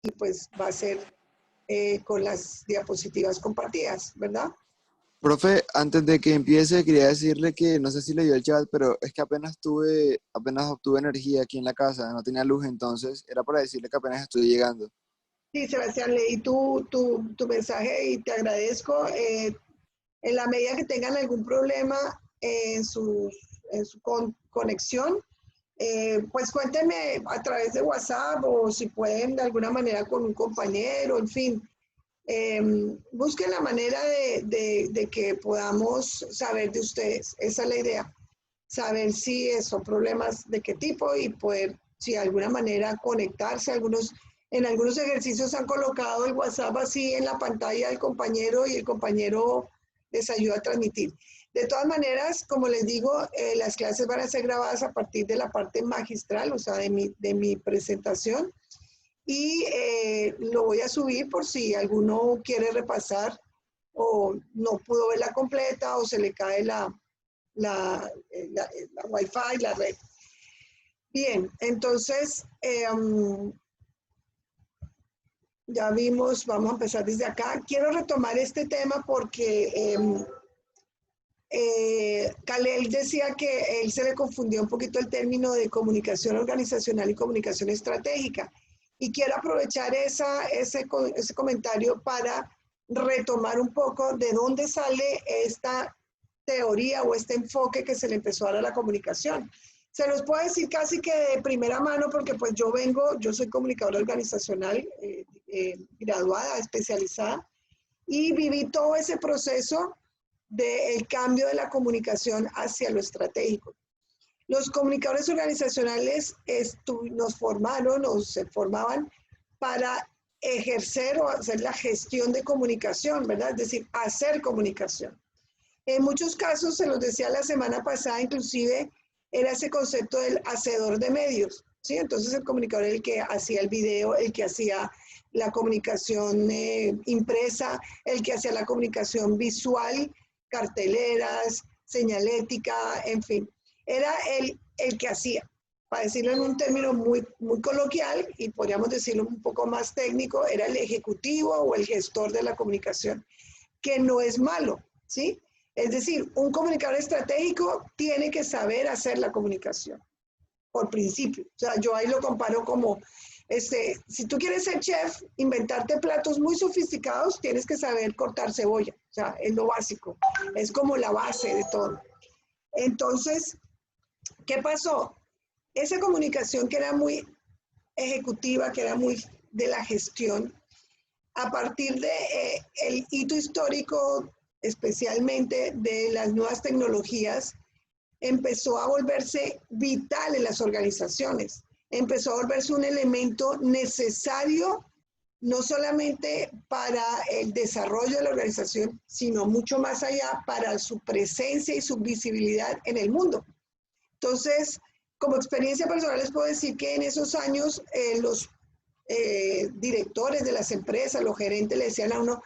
y pues va a ser con las diapositivas compartidas, ¿verdad? Profe, antes de que empiece, quería decirle que no sé si leyó el chat, pero es que apenas obtuve energía aquí en la casa, no tenía luz, entonces era para decirle que apenas estoy llegando. Sí, Sebastián, leí tu mensaje y te agradezco. En la medida que tengan algún problema en su conexión, pues cuéntenme a través de WhatsApp o si pueden de alguna manera con un compañero, en fin. Busquen la manera de que podamos saber de ustedes. Esa es la idea. Saber si son problemas de qué tipo y poder, si de alguna manera, conectarse. En algunos ejercicios han colocado el WhatsApp así en la pantalla del compañero y el compañero les ayuda a transmitir. De todas maneras, como les digo, las clases van a ser grabadas a partir de la parte magistral, o sea, de mi presentación. Y lo voy a subir por si alguno quiere repasar o no pudo verla completa o se le cae la Wi-Fi, la red. Bien, entonces ya vimos, vamos a empezar desde acá. Quiero retomar este tema porque Kalel decía que él se le confundió un poquito el término de comunicación organizacional y comunicación estratégica. Y quiero aprovechar ese comentario para retomar un poco de dónde sale esta teoría o este enfoque que se le empezó a dar a la comunicación. Se los puedo decir casi que de primera mano porque pues yo soy comunicadora organizacional graduada, especializada y viví todo ese proceso del cambio de la comunicación hacia lo estratégico. Los comunicadores organizacionales nos formaron o se formaban para ejercer o hacer la gestión de comunicación, ¿verdad? Es decir, hacer comunicación. En muchos casos, se los decía la semana pasada, inclusive era ese concepto del hacedor de medios, ¿sí? Entonces el comunicador era el que hacía el video, el que hacía la comunicación impresa, el que hacía la comunicación visual, carteleras, señalética, en fin. Era el que hacía, para decirlo en un término muy, muy coloquial y podríamos decirlo un poco más técnico, era el ejecutivo o el gestor de la comunicación, que no es malo, ¿sí? Es decir, un comunicador estratégico tiene que saber hacer la comunicación, por principio. O sea, yo ahí lo comparo como, si tú quieres ser chef, inventarte platos muy sofisticados, tienes que saber cortar cebolla. O sea, es lo básico, es como la base de todo. Entonces, ¿qué pasó? Esa comunicación que era muy ejecutiva, que era muy de la gestión, a partir de el hito histórico, especialmente de las nuevas tecnologías, empezó a volverse vital en las organizaciones. Empezó a volverse un elemento necesario, no solamente para el desarrollo de la organización, sino mucho más allá para su presencia y su visibilidad en el mundo. Entonces, como experiencia personal les puedo decir que en esos años los directores de las empresas, los gerentes le decían a uno,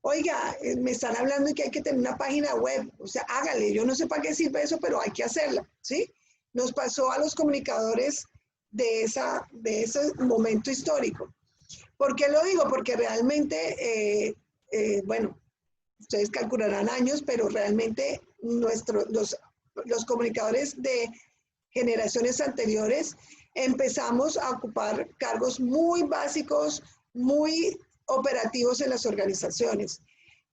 oiga, me están hablando de que hay que tener una página web, o sea, hágale, yo no sé para qué sirve eso, pero hay que hacerla, ¿sí? Nos pasó a los comunicadores de ese momento histórico. ¿Por qué lo digo? Porque realmente, bueno, ustedes calcularán años, pero realmente los comunicadores de generaciones anteriores empezamos a ocupar cargos muy básicos, muy operativos en las organizaciones.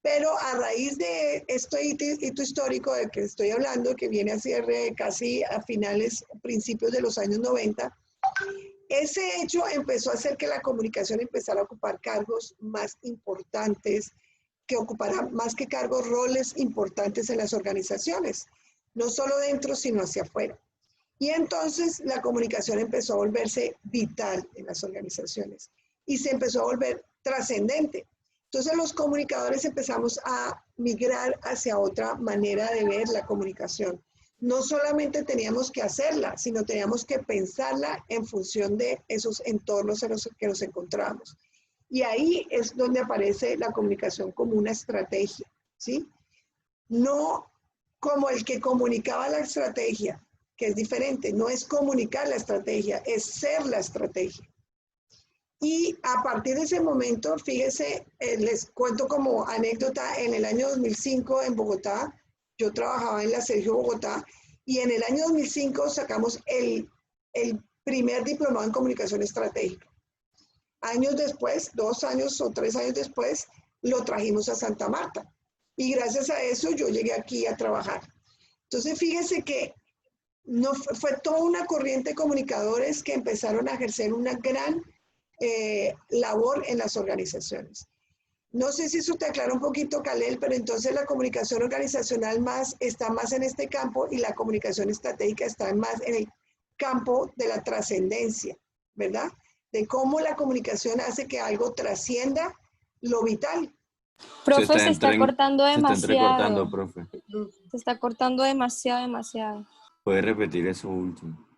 Pero a raíz de este hito histórico del que estoy hablando, que viene a ser casi a finales, principios de los años 90, ese hecho empezó a hacer que la comunicación empezara a ocupar cargos más importantes, que ocupara más que cargos, roles importantes en las organizaciones, no solo dentro, sino hacia afuera. Y entonces la comunicación empezó a volverse vital en las organizaciones y se empezó a volver trascendente. Entonces los comunicadores empezamos a migrar hacia otra manera de ver la comunicación. No solamente teníamos que hacerla, sino teníamos que pensarla en función de esos entornos en los que nos encontramos. Y ahí es donde aparece la comunicación como una estrategia, ¿sí? No como el que comunicaba la estrategia, que es diferente, no es comunicar la estrategia, es ser la estrategia. Y a partir de ese momento, fíjese, les cuento como anécdota, en el año 2005 en Bogotá, yo trabajaba en la Sergio Bogotá, y en el año 2005 sacamos el primer diplomado en comunicación estratégica. Años después, 2 años o 3 años después, lo trajimos a Santa Marta. Y gracias a eso yo llegué aquí a trabajar. Entonces, fíjese que no, fue toda una corriente de comunicadores que empezaron a ejercer una gran labor en las organizaciones. No sé si eso te aclara un poquito, Kalel, pero entonces la comunicación organizacional está más en este campo y la comunicación estratégica está más en el campo de la trascendencia, ¿verdad? De cómo la comunicación hace que algo trascienda lo vital. Profe, se está cortando Se está entrecortando, demasiado. profe. Se está cortando demasiado. ¿Puede repetir eso último?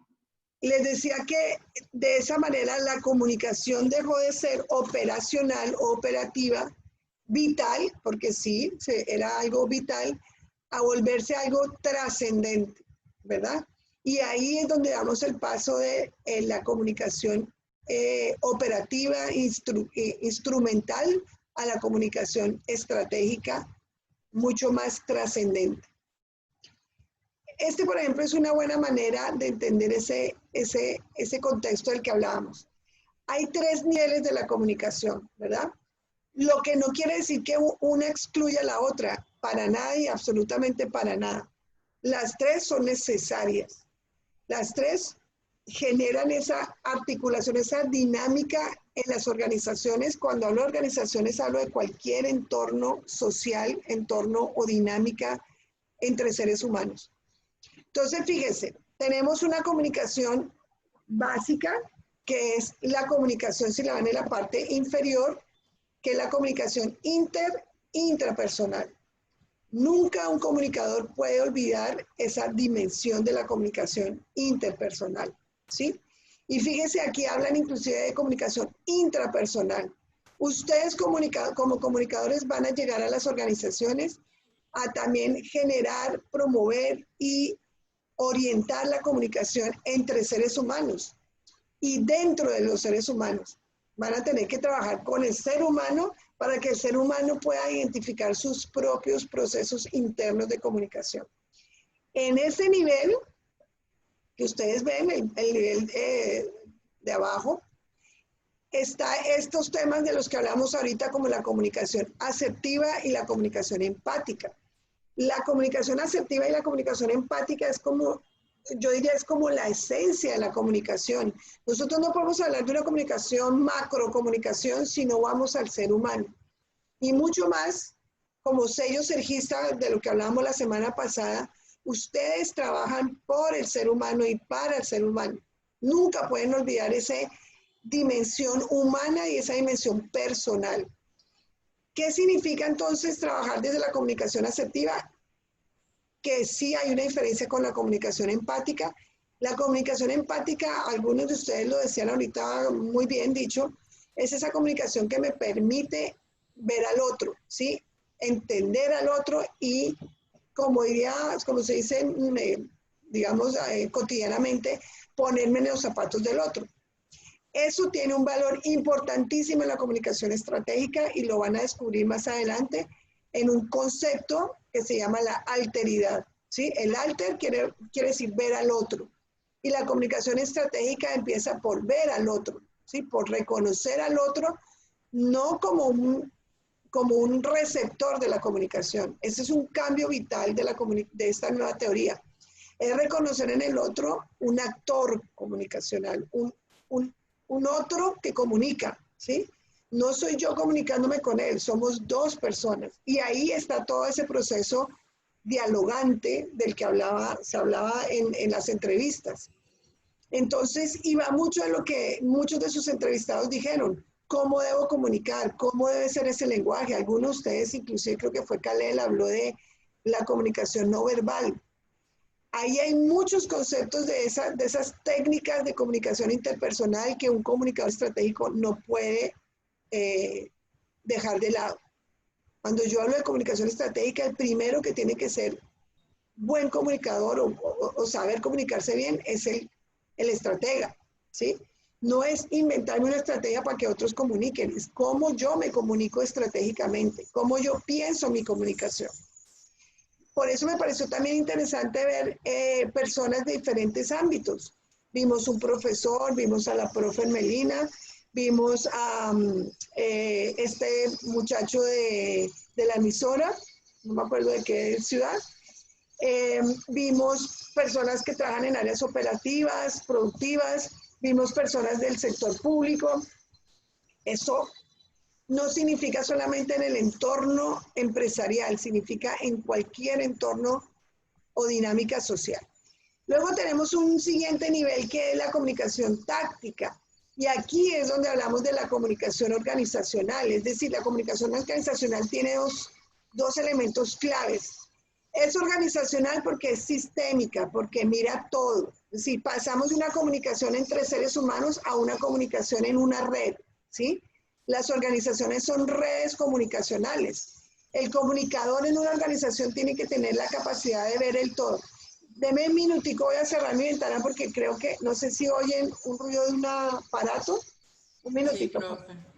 Les decía que de esa manera la comunicación dejó de ser operacional o operativa, vital, porque sí, era algo vital, a volverse algo trascendente, ¿verdad? Y ahí es donde damos el paso de la comunicación operativa, instrumental, a la comunicación estratégica, mucho más trascendente. Por ejemplo, es una buena manera de entender ese contexto del que hablábamos. Hay 3 niveles de la comunicación, ¿verdad? Lo que no quiere decir que una excluya a la otra, para nada y absolutamente para nada. Las 3 son necesarias. Las 3 generan esa articulación, esa dinámica en las organizaciones. Cuando hablo de organizaciones, hablo de cualquier entorno social, entorno o dinámica entre seres humanos. Entonces, fíjese, tenemos una comunicación básica, que es la comunicación, si la ven en la parte inferior, que es la comunicación intrapersonal. Nunca un comunicador puede olvidar esa dimensión de la comunicación interpersonal, ¿sí? Y fíjese, aquí hablan inclusive de comunicación intrapersonal. Ustedes como comunicadores van a llegar a las organizaciones a también generar, promover y orientar la comunicación entre seres humanos y dentro de los seres humanos. Van a tener que trabajar con el ser humano para que el ser humano pueda identificar sus propios procesos internos de comunicación. En ese nivel que ustedes ven, el nivel de abajo, está estos temas de los que hablamos ahorita, como la comunicación asertiva y la comunicación empática. La comunicación asertiva y la comunicación empática es como, yo diría, es como la esencia de la comunicación. Nosotros no podemos hablar de una comunicación, macrocomunicación, si no vamos al ser humano. Y mucho más, como sello sergista de lo que hablábamos la semana pasada, ustedes trabajan por el ser humano y para el ser humano. Nunca pueden olvidar esa dimensión humana y esa dimensión personal. ¿Qué significa entonces trabajar desde la comunicación asertiva? Que sí hay una diferencia con la comunicación empática. La comunicación empática, algunos de ustedes lo decían ahorita muy bien dicho, es esa comunicación que me permite ver al otro, ¿sí? Entender al otro y, como se dice, digamos, cotidianamente, ponerme en los zapatos del otro. Eso tiene un valor importantísimo en la comunicación estratégica y lo van a descubrir más adelante en un concepto que se llama la alteridad, ¿sí? El alter quiere decir ver al otro. Y la comunicación estratégica empieza por ver al otro, ¿sí? Por reconocer al otro, no como un receptor de la comunicación. Ese es un cambio vital de esta nueva teoría. Es reconocer en el otro un actor comunicacional, un otro que comunica, ¿sí? No soy yo comunicándome con él, somos 2 personas. Y ahí está todo ese proceso dialogante del que se hablaba en las entrevistas. Entonces, iba mucho de lo que muchos de sus entrevistados dijeron. ¿Cómo debo comunicar? ¿Cómo debe ser ese lenguaje? Algunos de ustedes, inclusive creo que fue Kalel, habló de la comunicación no verbal. Ahí hay muchos conceptos de esas técnicas de comunicación interpersonal que un comunicador estratégico no puede dejar de lado. Cuando yo hablo de comunicación estratégica, el primero que tiene que ser buen comunicador o saber comunicarse bien es el estratega, ¿sí? No es inventarme una estrategia para que otros comuniquen, es cómo yo me comunico estratégicamente, cómo yo pienso mi comunicación. Por eso me pareció también interesante ver personas de diferentes ámbitos. Vimos un profesor, vimos a la profe Melina, vimos a este muchacho de la emisora, no me acuerdo de qué ciudad. Vimos personas que trabajan en áreas operativas, productivas, vimos personas del sector público. Eso no significa solamente en el entorno empresarial, significa en cualquier entorno o dinámica social. Luego tenemos un siguiente nivel que es la comunicación táctica. Y aquí es donde hablamos de la comunicación organizacional. Es decir, la comunicación organizacional tiene dos elementos claves. Es organizacional porque es sistémica, porque mira todo. Es decir, pasamos de una comunicación entre seres humanos a una comunicación en una red, ¿sí? Las organizaciones son redes comunicacionales. El comunicador en una organización tiene que tener la capacidad de ver el todo. Deme un minutico, voy a cerrar mi ventana porque creo que, no sé si oyen un ruido de un aparato. Un minutito. Sí, profe.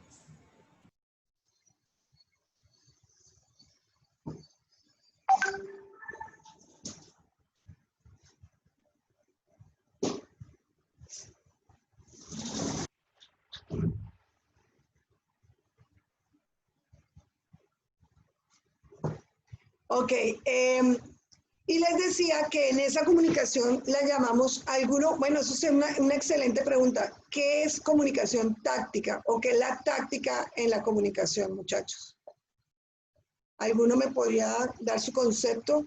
Ok, y les decía que en esa comunicación la llamamos bueno, eso es una excelente pregunta. ¿Qué es comunicación táctica o qué es la táctica en la comunicación, muchachos? ¿Alguno me podría dar su concepto?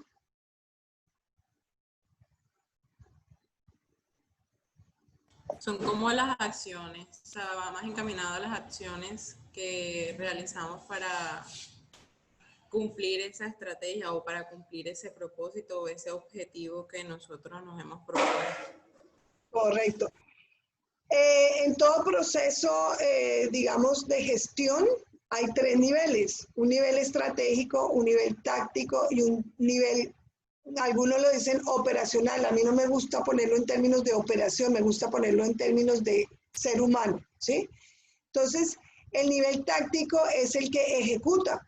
Son como las acciones, o sea, va más encaminado a las acciones que realizamos para cumplir esa estrategia o para cumplir ese propósito o ese objetivo que nosotros nos hemos propuesto. Correcto. En todo proceso, digamos, de gestión, hay 3 niveles. Un nivel estratégico, un nivel táctico y un nivel, algunos lo dicen operacional. A mí no me gusta ponerlo en términos de operación, me gusta ponerlo en términos de ser humano, ¿sí? Entonces, el nivel táctico es el que ejecuta.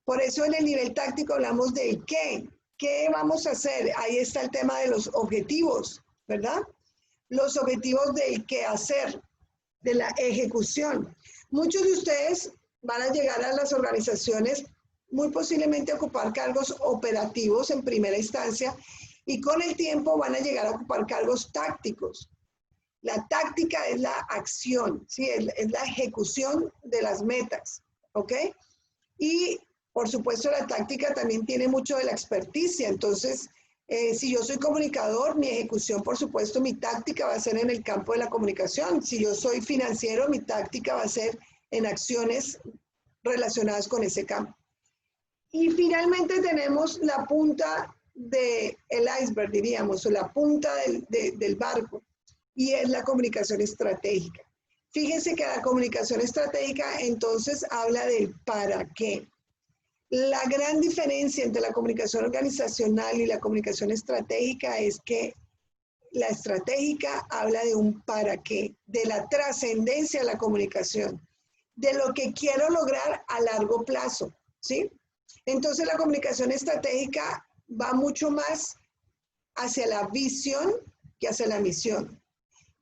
Por eso en el nivel táctico hablamos del qué. ¿Qué vamos a hacer? Ahí está el tema de los objetivos, ¿verdad? Los objetivos del qué hacer, de la ejecución. Muchos de ustedes van a llegar a las organizaciones muy posiblemente a ocupar cargos operativos en primera instancia y con el tiempo van a llegar a ocupar cargos tácticos. La táctica es la acción, ¿sí? Es la ejecución de las metas, ¿ok? Y por supuesto la táctica también tiene mucho de la experticia, entonces si yo soy comunicador, mi ejecución, por supuesto, mi táctica va a ser en el campo de la comunicación. Si yo soy financiero, mi táctica va a ser en acciones relacionadas con ese campo. Y finalmente tenemos la punta del iceberg, diríamos, o la punta del barco, y es la comunicación estratégica. Fíjense que la comunicación estratégica entonces habla del para qué. La gran diferencia entre la comunicación organizacional y la comunicación estratégica es que la estratégica habla de un para qué, de la trascendencia de la comunicación, de lo que quiero lograr a largo plazo, ¿sí? Entonces la comunicación estratégica va mucho más hacia la visión que hacia la misión.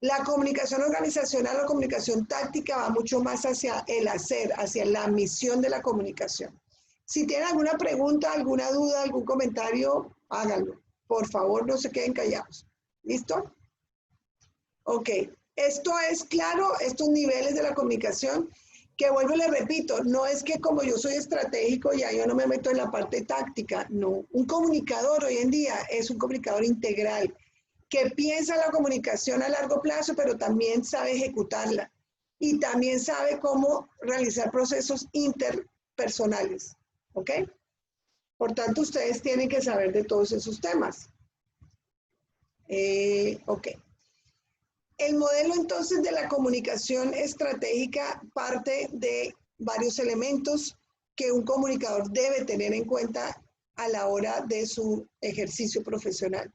La comunicación organizacional o comunicación táctica va mucho más hacia el hacer, hacia la misión de la comunicación. Si tienen alguna pregunta, alguna duda, algún comentario, háganlo. Por favor, no se queden callados. ¿Listo? Ok. Esto es claro, estos niveles de la comunicación, que vuelvo y les repito, no es que como yo soy estratégico, ya yo no me meto en la parte táctica. No. Un comunicador hoy en día es un comunicador integral, que piensa la comunicación a largo plazo, pero también sabe ejecutarla. Y también sabe cómo realizar procesos interpersonales. ¿Ok? Por tanto, ustedes tienen que saber de todos esos temas. Ok. El modelo entonces de la comunicación estratégica parte de varios elementos que un comunicador debe tener en cuenta a la hora de su ejercicio profesional.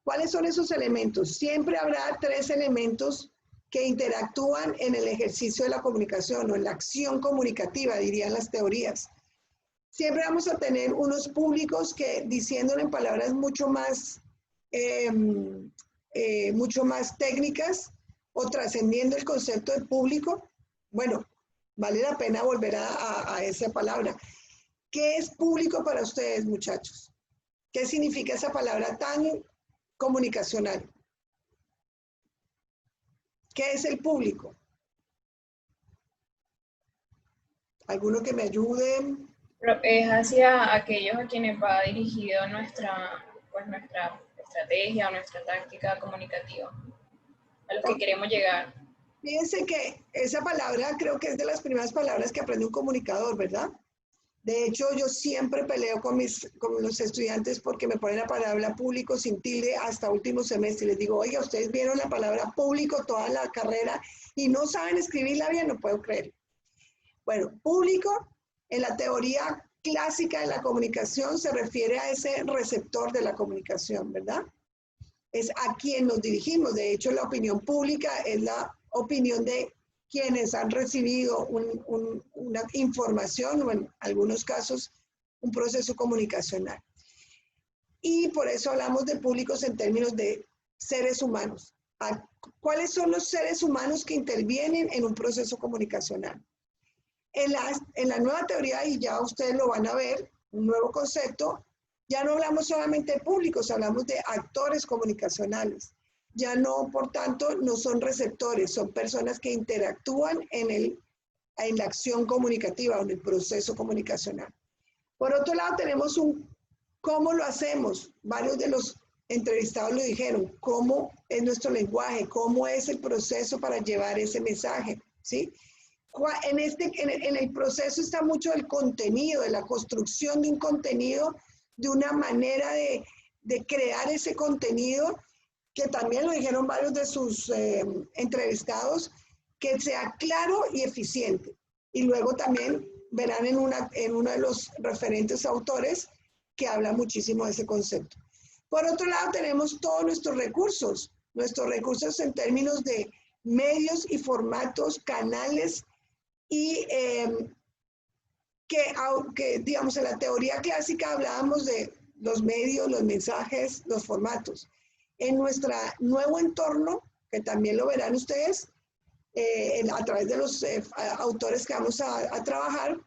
¿Cuáles son esos elementos? Siempre habrá 3 elementos que interactúan en el ejercicio de la comunicación o en la acción comunicativa, dirían las teorías. Siempre vamos a tener unos públicos que, diciéndolo en palabras mucho más técnicas o trascendiendo el concepto de público, bueno, vale la pena volver a esa palabra. ¿Qué es público para ustedes, muchachos? ¿Qué significa esa palabra tan comunicacional? ¿Qué es el público? ¿Alguno que me ayude? Es hacia aquellos a quienes va dirigido nuestra estrategia o nuestra táctica comunicativa, a los que queremos llegar. Fíjense que esa palabra creo que es de las primeras palabras que aprende un comunicador, ¿verdad? De hecho, yo siempre peleo con los estudiantes porque me ponen la palabra público sin tilde hasta último semestre. Les digo, oiga, ustedes vieron la palabra público toda la carrera y no saben escribirla bien, no puedo creer. Bueno, público, en la teoría clásica de la comunicación se refiere a ese receptor de la comunicación, ¿verdad? Es a quien nos dirigimos. De hecho, la opinión pública es la opinión de quienes han recibido una información o en algunos casos un proceso comunicacional. Y por eso hablamos de públicos en términos de seres humanos. ¿Cuáles son los seres humanos que intervienen en un proceso comunicacional? En la nueva teoría, y ya ustedes lo van a ver, un nuevo concepto, ya no hablamos solamente de públicos, hablamos de actores comunicacionales. Ya no, por tanto, no son receptores, son personas que interactúan en la acción comunicativa o en el proceso comunicacional. Por otro lado, tenemos cómo lo hacemos. Varios de los entrevistados lo dijeron, cómo es nuestro lenguaje, cómo es el proceso para llevar ese mensaje, ¿sí? En el proceso está mucho el contenido, de la construcción de un contenido, de una manera de crear ese contenido, que también lo dijeron varios de sus entrevistados, que sea claro y eficiente. Y luego también verán en uno de los referentes autores que habla muchísimo de ese concepto. Por otro lado, tenemos todos nuestros recursos en términos de medios y formatos, canales, y que, digamos, en la teoría clásica hablábamos de los medios, los mensajes, los formatos. En nuestro nuevo entorno, que también lo verán ustedes, a través de los autores que vamos a trabajar,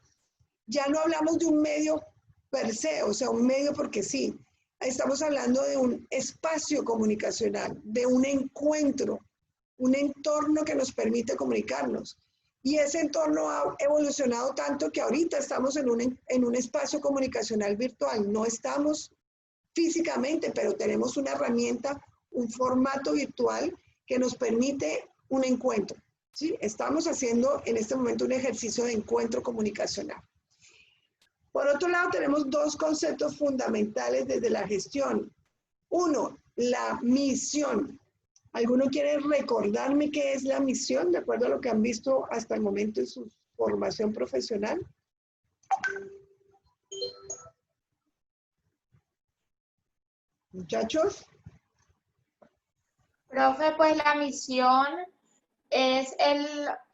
ya no hablamos de un medio per se, o sea, un medio porque sí. Estamos hablando de un espacio comunicacional, de un encuentro, un entorno que nos permite comunicarnos. Y ese entorno ha evolucionado tanto que ahorita estamos en un espacio comunicacional virtual. No estamos físicamente, pero tenemos una herramienta, un formato virtual que nos permite un encuentro, ¿sí? Estamos haciendo en este momento un ejercicio de encuentro comunicacional. Por otro lado, tenemos dos conceptos fundamentales desde la gestión. Uno, la misión. ¿Alguno quiere recordarme qué es la misión, de acuerdo a lo que han visto hasta el momento en su formación profesional? Muchachos. Profe, pues la misión es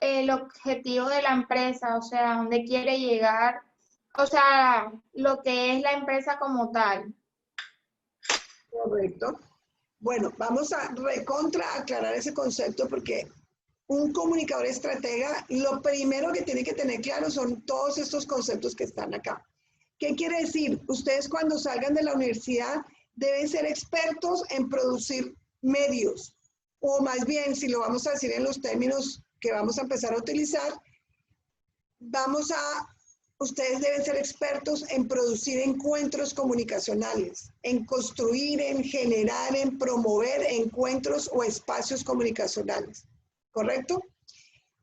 el objetivo de la empresa, o sea, dónde quiere llegar, o sea, lo que es la empresa como tal. Correcto. Bueno, vamos a aclarar ese concepto porque un comunicador estratega, lo primero que tiene que tener claro son todos estos conceptos que están acá. ¿Qué quiere decir? Ustedes cuando salgan de la universidad deben ser expertos en producir medios, o más bien, si lo vamos a decir en los términos que vamos a empezar a utilizar, ustedes deben ser expertos en producir encuentros comunicacionales, en construir, en generar, en promover encuentros o espacios comunicacionales, ¿correcto?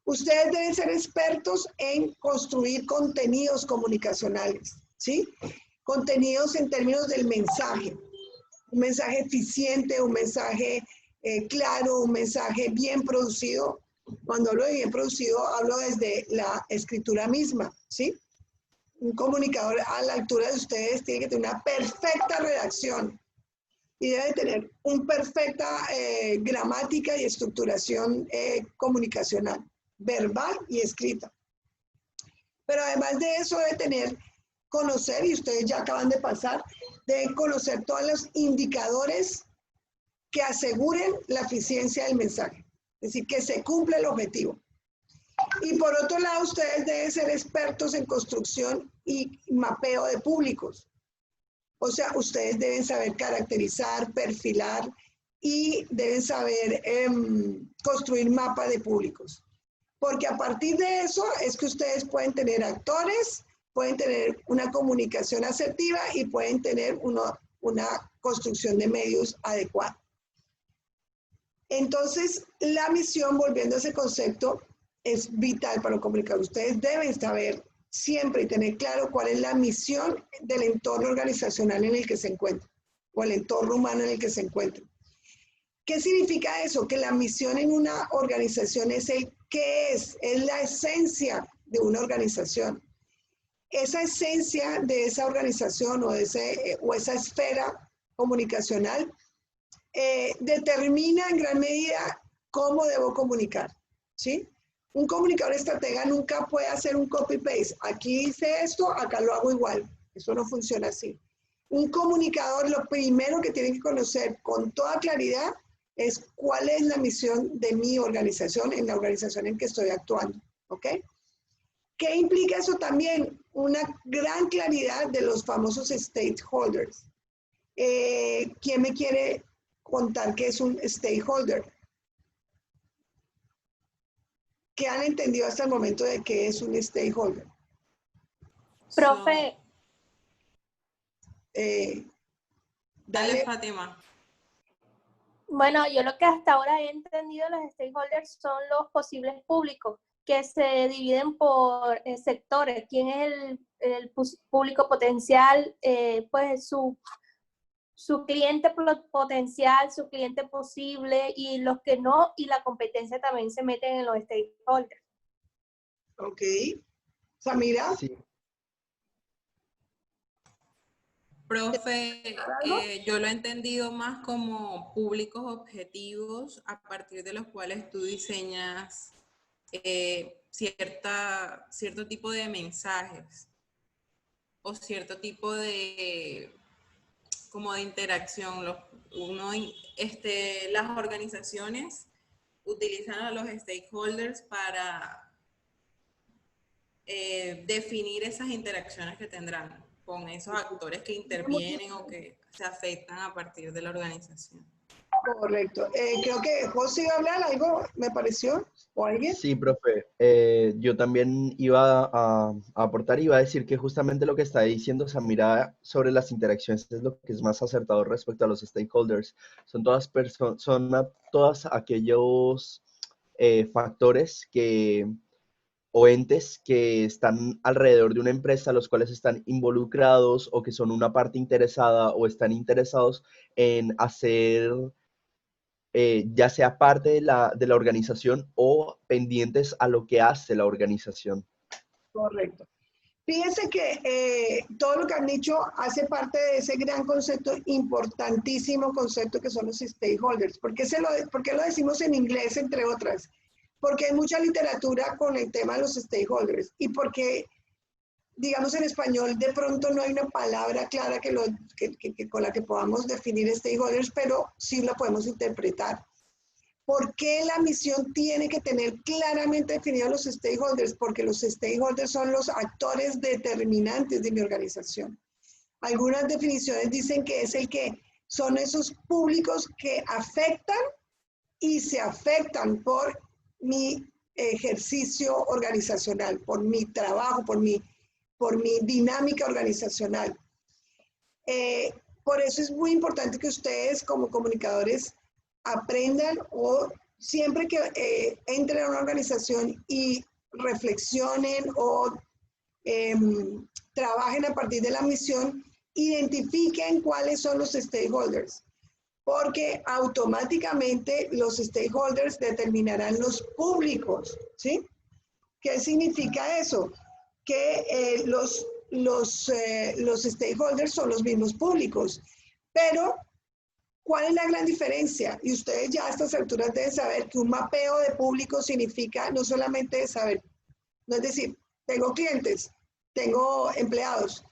Ustedes deben ser expertos en construir contenidos comunicacionales, ¿sí? Contenidos en términos del mensaje, un mensaje eficiente, un mensaje claro, un mensaje bien producido. Cuando hablo de bien producido, hablo desde la escritura misma, ¿sí? Un comunicador a la altura de ustedes tiene que tener una perfecta redacción. y debe tener una perfecta gramática y estructuración comunicacional, verbal y escrita. Pero además de eso debe conocer, y ustedes ya acaban de pasar, deben conocer todos los indicadores que aseguren la eficiencia del mensaje, es decir, que se cumpla el objetivo. Y por otro lado, ustedes deben ser expertos en construcción y mapeo de públicos. O sea, ustedes deben saber caracterizar, perfilar y deben saber construir mapas de públicos. Porque a partir de eso es que ustedes pueden tener actores, pueden tener una comunicación asertiva y pueden tener una construcción de medios adecuada. Entonces, la misión, volviendo a ese concepto, es vital para los comunicadores. Ustedes deben saber siempre y tener claro cuál es la misión del entorno organizacional en el que se encuentran, o el entorno humano en el que se encuentran. ¿Qué significa eso? Que la misión en una organización es el qué es la esencia de una organización. Esa esencia de esa organización o esa esfera comunicacional determina en gran medida cómo debo comunicar, ¿sí? Un comunicador estratega nunca puede hacer un copy-paste. Aquí hice esto, acá lo hago igual. Eso no funciona así. Un comunicador lo primero que tiene que conocer con toda claridad es cuál es la misión de mi organización, en la organización en que estoy actuando. ¿Ok? ¿Qué implica eso también? Una gran claridad de los famosos stakeholders. ¿Quién me quiere contar qué es un stakeholder? ¿Qué han entendido hasta el momento de qué es un stakeholder? Profe. Dale, Fátima. Bueno, yo lo que hasta ahora he entendido de los stakeholders son los posibles públicos que se dividen por sectores. ¿Quién es el público potencial? Pues su cliente potencial, su cliente posible, y los que no, y la competencia también se meten en los stakeholders. Ok. Samira. Sí. Profe, yo lo he entendido más como públicos objetivos a partir de los cuales tú diseñas cierto tipo de mensajes o cierto tipo de como de interacción. Las organizaciones utilizan a los stakeholders para definir esas interacciones que tendrán con esos actores que intervienen o que se afectan a partir de la organización. Correcto. Creo que José iba a hablar algo, me pareció, o alguien. Sí, profe. Yo también iba a aportar y iba a decir que justamente lo que está diciendo Samira sobre las interacciones es lo que es más acertado respecto a los stakeholders. Son todos aquellos factores o entes que están alrededor de una empresa, los cuales están involucrados o que son una parte interesada o están interesados en hacer, ya sea parte de la organización o pendientes a lo que hace la organización. Correcto. Fíjense que todo lo que han dicho hace parte de ese gran concepto, importantísimo concepto que son los stakeholders. ¿Por qué lo decimos en inglés, entre otras? Porque hay mucha literatura con el tema de los stakeholders y porque, digamos, en español de pronto no hay una palabra clara con la que podamos definir stakeholders, pero sí la podemos interpretar. ¿Por qué la misión tiene que tener claramente definidos los stakeholders? Porque los stakeholders son los actores determinantes de mi organización. Algunas definiciones dicen que son esos públicos que afectan y se afectan por mi ejercicio organizacional, por mi trabajo, por mi dinámica organizacional. Por eso es muy importante que ustedes como comunicadores aprendan o siempre que entren a una organización y reflexionen o trabajen a partir de la misión, identifiquen cuáles son los stakeholders. Porque automáticamente los stakeholders determinarán los públicos, ¿sí? ¿Qué significa eso? Que los stakeholders son los mismos públicos, pero ¿Cuál es la gran diferencia? Y ustedes ya a estas alturas deben saber que un mapeo de público significa no solamente saber, no es decir, tengo clientes, tengo empleados.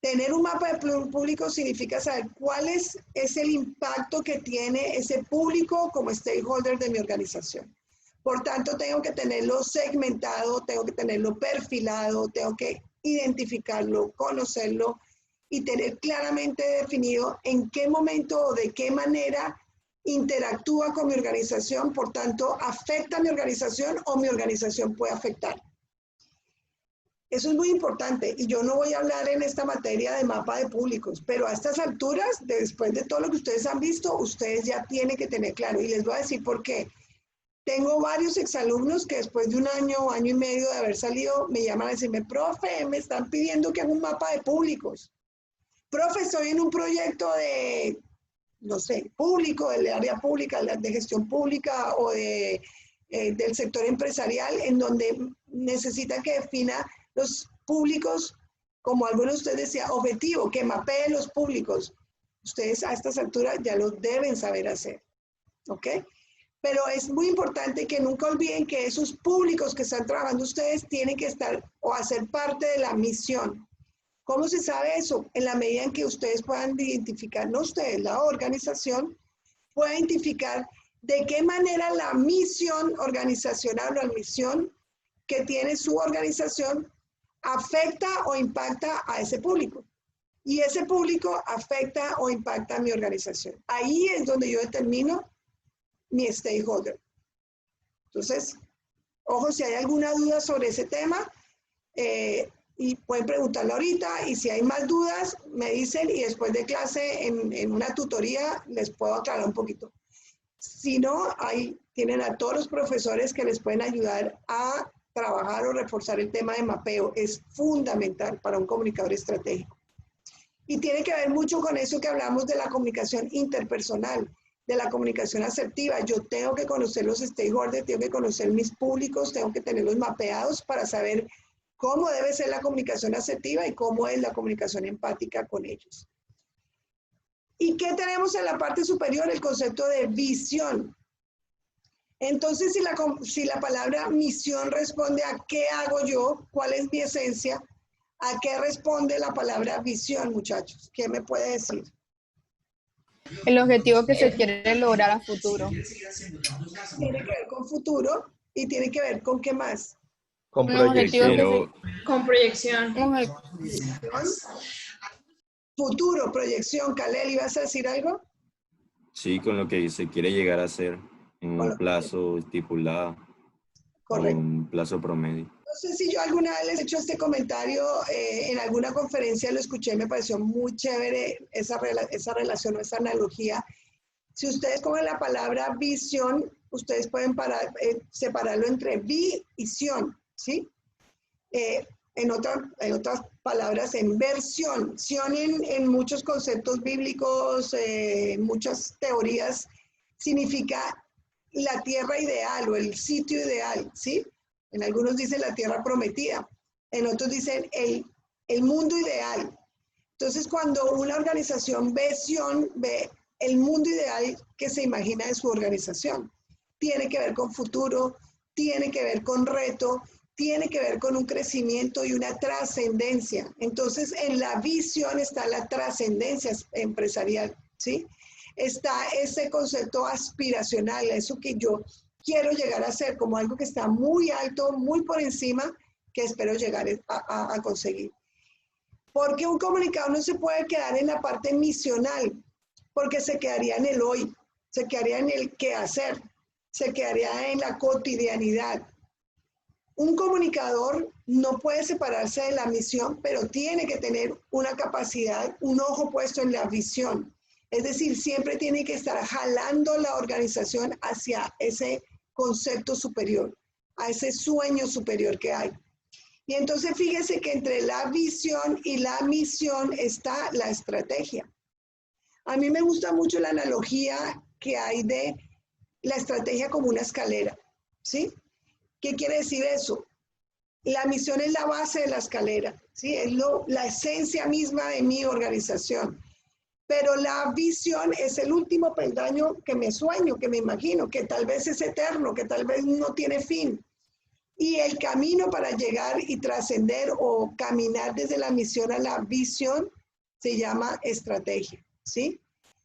Tener un mapa de público significa saber cuál es el impacto que tiene ese público como stakeholder de mi organización. Por tanto, tengo que tenerlo segmentado, tengo que tenerlo perfilado, tengo que identificarlo, conocerlo y tener claramente definido en qué momento o de qué manera interactúa con mi organización, por tanto, afecta a mi organización o mi organización puede afectar. Eso es muy importante y yo no voy a hablar en esta materia de mapa de públicos, pero a estas alturas, después de todo lo que ustedes han visto, ustedes ya tienen que tener claro y les voy a decir por qué. Tengo varios exalumnos que después de un año, año y medio de haber salido, me llaman a decirme, profe, me están pidiendo que haga un mapa de públicos. Profe, estoy en un proyecto de, no sé, público, del área pública, de gestión pública o del sector empresarial, en donde necesitan que defina los públicos, como algunos de ustedes decían, objetivo, que mapee los públicos. Ustedes a estas alturas ya lo deben saber hacer, ¿ok? Pero es muy importante que nunca olviden que esos públicos que están trabajando ustedes tienen que estar o hacer parte de la misión. ¿Cómo se sabe eso? En la medida en que ustedes puedan identificar, no ustedes, la organización, pueda identificar de qué manera la misión organizacional o la misión que tiene su organización afecta o impacta a ese público. Y ese público afecta o impacta a mi organización. Ahí es donde yo determino mi stakeholder. Entonces, ojo, si hay alguna duda sobre ese tema, y pueden preguntarlo ahorita, y si hay más dudas, me dicen, y después de clase, en una tutoría, les puedo aclarar un poquito. Si no, ahí tienen a todos los profesores que les pueden ayudar a trabajar o reforzar el tema de mapeo. Es fundamental para un comunicador estratégico. Y tiene que ver mucho con eso que hablamos de la comunicación interpersonal, de la comunicación asertiva. Yo tengo que conocer los stakeholders, tengo que conocer mis públicos, tengo que tenerlos mapeados para saber cómo debe ser la comunicación asertiva y cómo es la comunicación empática con ellos. ¿Y qué tenemos en la parte superior? El concepto de visión. Entonces, si la palabra misión responde a qué hago yo, cuál es mi esencia, ¿a qué responde la palabra visión, muchachos? ¿Qué me puede decir? El objetivo que se quiere lograr a futuro. Tiene que ver con futuro y tiene que ver con qué más. Con Un objetivo proyección. Con proyección. Futuro, proyección. Kalel, ¿ibas a decir algo? Sí, con lo que se quiere llegar a hacer en Con un lo- plazo estipulado, Correcto. un plazo promedio. No sé si yo alguna vez les he hecho este comentario, en alguna conferencia lo escuché, me pareció muy chévere esa relación o esa analogía. Si ustedes cogen la palabra visión, ustedes pueden separarlo entre visión, ¿sí? En otras palabras, en versión. En muchos conceptos bíblicos, muchas teorías, significa la tierra ideal o el sitio ideal, ¿sí? En algunos dicen la tierra prometida, en otros dicen el mundo ideal. Entonces, cuando una organización ve visión, ve el mundo ideal que se imagina de su organización. Tiene que ver con futuro, tiene que ver con reto, tiene que ver con un crecimiento y una trascendencia. Entonces, en la visión está la trascendencia empresarial, ¿sí? Está ese concepto aspiracional, eso que yo quiero llegar a ser como algo que está muy alto, muy por encima, que espero llegar a conseguir. Porque un comunicador no se puede quedar en la parte misional, porque se quedaría en el hoy, se quedaría en el qué hacer, se quedaría en la cotidianidad. Un comunicador no puede separarse de la misión, pero tiene que tener una capacidad, un ojo puesto en la visión. Es decir, siempre tiene que estar jalando la organización hacia ese concepto superior, a ese sueño superior que hay. Y entonces fíjese que entre la visión y la misión está la estrategia. A mí me gusta mucho la analogía que hay de la estrategia como una escalera, ¿sí? ¿Qué quiere decir eso? La misión es la base de la escalera, ¿sí? Es la esencia misma de mi organización. pero la visión es el último peldaño que me sueño, que me imagino, que tal vez es eterno, que tal vez no tiene fin. Y el camino para llegar y trascender o caminar desde la misión a la visión se llama estrategia, ¿sí?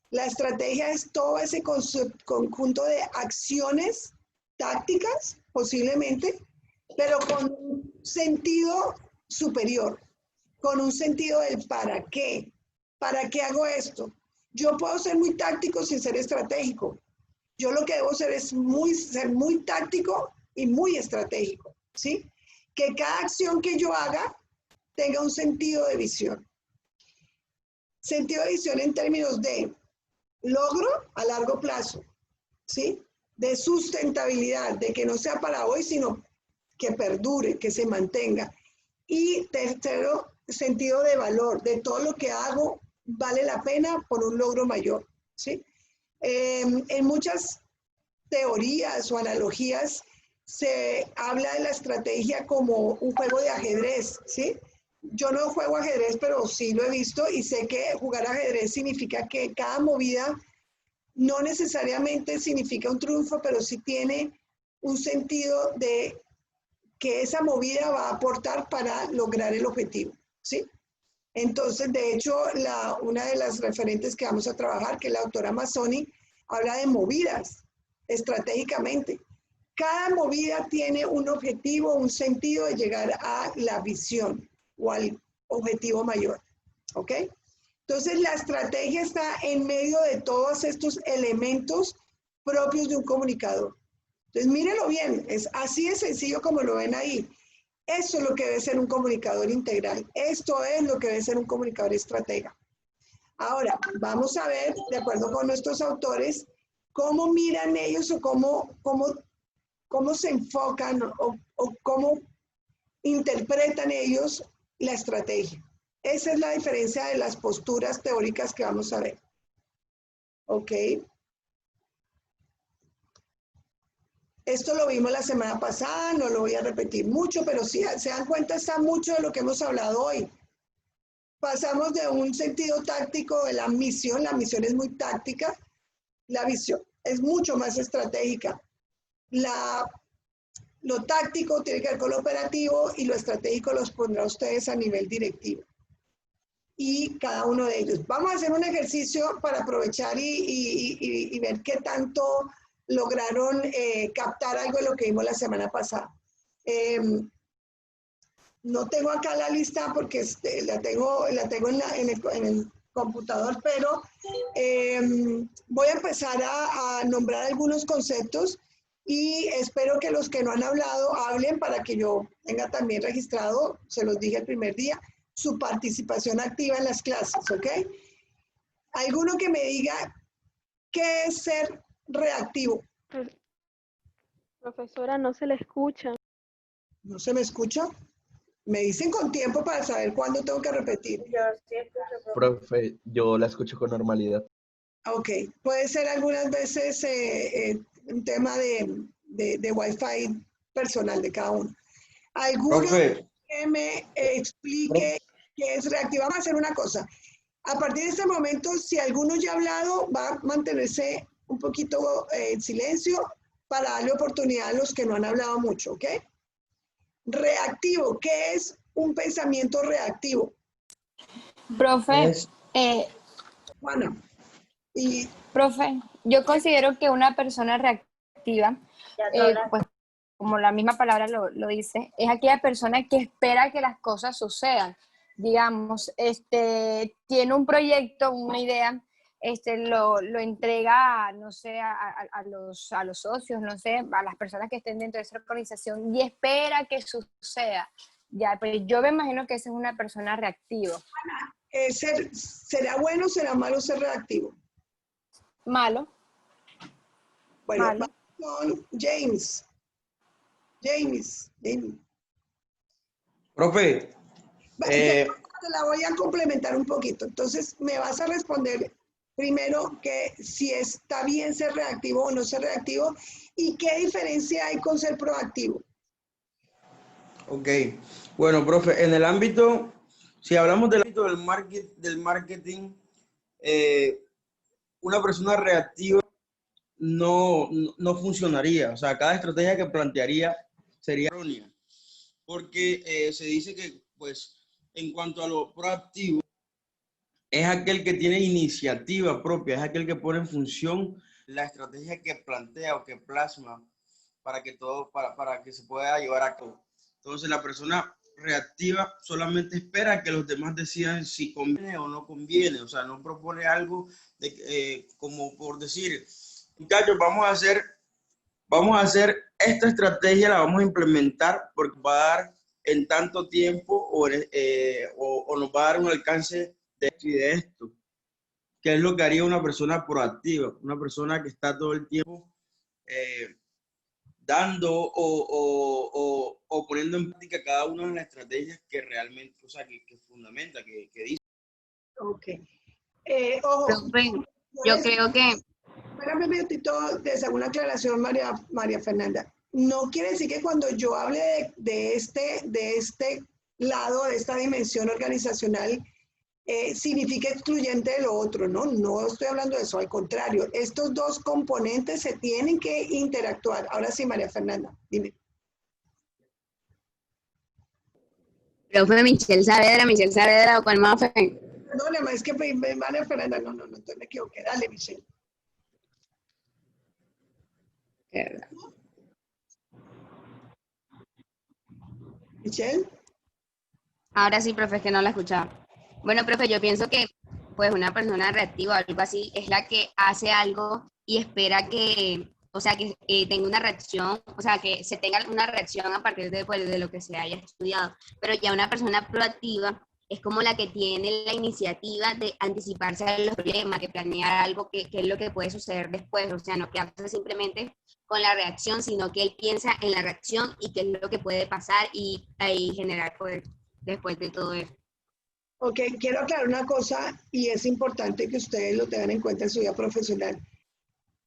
La estrategia es todo ese conjunto de acciones tácticas, posiblemente, pero con un sentido superior, con un sentido del para qué. ¿Para qué hago esto? Yo puedo ser muy táctico sin ser estratégico. Yo lo que debo ser es ser muy táctico y muy estratégico, ¿sí? Que cada acción que yo haga tenga un sentido de visión. Sentido de visión en términos de logro a largo plazo, ¿sí? De sustentabilidad, de que no sea para hoy, sino que perdure, que se mantenga. Y tercero, sentido de valor, de todo lo que hago vale la pena por un logro mayor, ¿sí? En muchas teorías o analogías se habla de la estrategia como un juego de ajedrez, ¿sí? Yo no juego ajedrez, pero sí lo he visto y sé que jugar ajedrez significa que cada movida no necesariamente significa un triunfo, pero sí tiene un sentido de que esa movida va a aportar para lograr el objetivo, ¿sí? Entonces, de hecho, una de las referentes que vamos a trabajar, que es la doctora Mazzoni, habla de movidas estratégicamente. Cada movida tiene un objetivo, un sentido de llegar a la visión o al objetivo mayor, ¿ok? Entonces, la estrategia está en medio de todos estos elementos propios de un comunicador. Entonces, mírenlo bien, es así de sencillo como lo ven ahí. Eso es lo que debe ser un comunicador integral. Esto es lo que debe ser un comunicador estratega. Ahora, vamos a ver, de acuerdo con nuestros autores, cómo miran ellos o cómo se enfocan o cómo interpretan ellos la estrategia. Esa es la diferencia de las posturas teóricas que vamos a ver. ¿Ok? Esto lo vimos la semana pasada, no lo voy a repetir mucho, pero si se dan cuenta está mucho de lo que hemos hablado hoy. Pasamos de un sentido táctico de la misión es muy táctica, la visión es mucho más estratégica. Lo táctico tiene que ver con lo operativo y lo estratégico los pondrá ustedes a nivel directivo. Y cada uno de ellos. Vamos a hacer un ejercicio para aprovechar y ver qué tanto lograron captar algo de lo que vimos la semana pasada. No tengo acá la lista porque la tengo en el computador, pero voy a empezar a nombrar algunos conceptos y espero que los que no han hablado hablen para que yo tenga también registrado, se los dije el primer día, su participación activa en las clases, ¿ok? ¿Alguno que me diga qué es ser reactivo? Profesora, no se le escucha. ¿No se me escucha? Me dicen con tiempo para saber cuándo tengo que repetir. Yo sí escucho, Profe, yo la escucho con normalidad. Ok, puede ser algunas veces un tema de Wi-Fi personal de cada uno. ¿Alguno que me explique qué es reactivo? Vamos a hacer una cosa. A partir de este momento, si alguno ya ha hablado, va a mantenerse un poquito en silencio para darle oportunidad a los que no han hablado mucho, ¿ok? Reactivo, ¿qué es un pensamiento reactivo? Profe, Juana. profe, yo considero que una persona reactiva, pues como la misma palabra lo dice, es aquella persona que espera que las cosas sucedan. Digamos, tiene un proyecto, una idea, lo entrega, no sé, a los socios, no sé, a las personas que estén dentro de esa organización y espera que suceda. Ya, pero yo me imagino que esa es una persona reactiva. ¿Será bueno o será malo ser reactivo? Malo. Bueno, malo. Vamos con James. James. Profe. Te la voy a complementar un poquito. Entonces, me vas a responder primero que si está bien ser reactivo o no ser reactivo y qué diferencia hay con ser proactivo. Ok. Bueno, profe, en el ámbito, si hablamos del ámbito del marketing, una persona reactiva no funcionaría. O sea, cada estrategia que plantearía sería errónea. Porque se dice que, pues, en cuanto a lo proactivo, es aquel que tiene iniciativa propia, es aquel que pone en función la estrategia que plantea o que plasma para que se pueda llevar a cabo. Entonces, la persona reactiva solamente espera que los demás decidan si conviene o no conviene, o sea, no propone algo como por decir, muchachos, vamos a hacer esta estrategia, la vamos a implementar porque va a dar en tanto tiempo o nos va a dar un alcance de esto y de esto, que es lo que haría una persona proactiva, una persona que está todo el tiempo dando o poniendo en práctica cada una de las estrategias que realmente, o sea, que fundamenta, que dice. Ok. Ojo, Profe, yo creo que... Espérame un minutito, desde alguna aclaración, María Fernanda. No quiere decir que cuando yo hable de este lado, de esta dimensión organizacional, significa excluyente de lo otro, ¿no? No estoy hablando de eso, al contrario. Estos dos componentes se tienen que interactuar. Ahora sí, María Fernanda, dime. Profe, Michelle Saavedra, ¿o cuál más fue? No, es que María Fernanda, no, entonces me equivoqué. Dale, Michelle. Michelle. Ahora sí, profe, es que no la escuchaba. Bueno, profe, yo pienso que pues una persona reactiva o algo así es la que hace algo y espera que, o sea, que tenga una reacción, o sea, que se tenga una reacción a partir de, pues, de lo que se haya estudiado. Pero ya una persona proactiva es como la que tiene la iniciativa de anticiparse a los problemas, de planear algo que es lo que puede suceder después, o sea, no quedarse simplemente con la reacción, sino que él piensa en la reacción y qué es lo que puede pasar y ahí generar poder después de todo eso. Ok, quiero aclarar una cosa y es importante que ustedes lo tengan en cuenta en su vida profesional.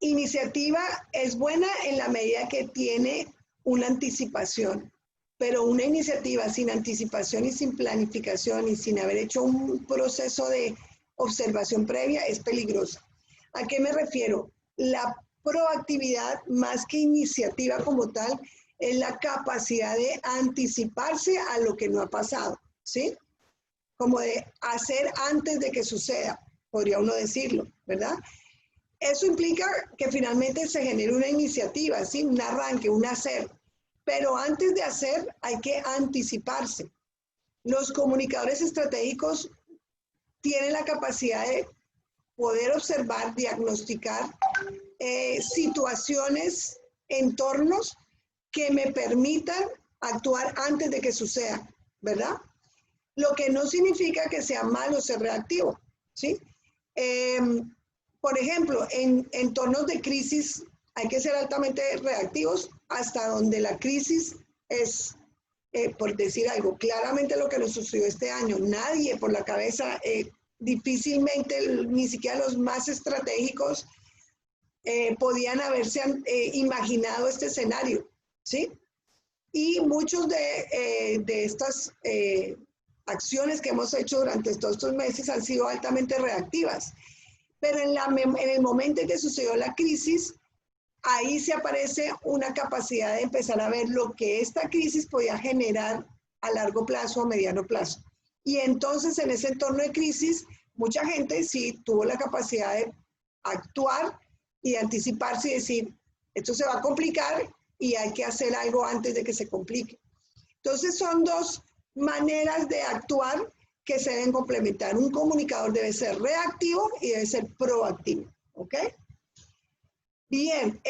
Iniciativa es buena en la medida que tiene una anticipación, pero una iniciativa sin anticipación y sin planificación y sin haber hecho un proceso de observación previa es peligrosa. ¿A qué me refiero? La proactividad, más que iniciativa como tal, es la capacidad de anticiparse a lo que no ha pasado, ¿sí? Como de hacer antes de que suceda, podría uno decirlo, ¿verdad? Eso implica que finalmente se genere una iniciativa, ¿sí? Un arranque, un hacer. Pero antes de hacer hay que anticiparse. Los comunicadores estratégicos tienen la capacidad de poder observar, diagnosticar situaciones, entornos que me permitan actuar antes de que suceda, ¿verdad? Lo que no significa que sea malo ser reactivo, ¿sí? Por ejemplo, en entornos de crisis hay que ser altamente reactivos hasta donde la crisis es, por decir algo, claramente lo que nos sucedió este año. Nadie por la cabeza, difícilmente, ni siquiera los más estratégicos podían haberse imaginado este escenario, ¿sí? Y muchos de estas acciones que hemos hecho durante todos estos meses han sido altamente reactivas. Pero en el momento en que sucedió la crisis, ahí se aparece una capacidad de empezar a ver lo que esta crisis podía generar a largo plazo o mediano plazo. Y entonces en ese entorno de crisis, mucha gente sí tuvo la capacidad de actuar y de anticiparse y decir, esto se va a complicar y hay que hacer algo antes de que se complique. Entonces son dos maneras de actuar que se deben complementar. Un comunicador debe ser reactivo y debe ser proactivo, ¿ok? Bien,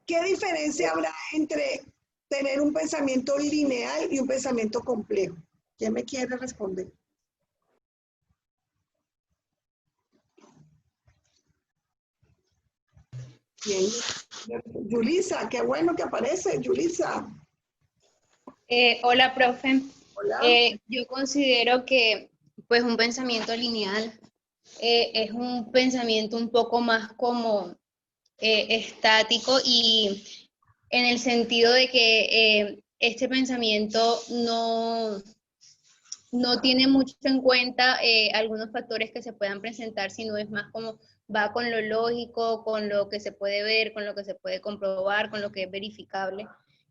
¿qué diferencia habrá entre tener un pensamiento lineal y un pensamiento complejo? ¿Quién me quiere responder? Bien. Yulisa, qué bueno que aparece, Yulisa. Hola, profe. Hola. Yo considero que pues un pensamiento lineal es un pensamiento un poco más como estático y en el sentido de que este pensamiento no no tiene mucho en cuenta algunos factores que se puedan presentar, sino es más como va con lo lógico, con lo que se puede ver, con lo que se puede comprobar, con lo que es verificable.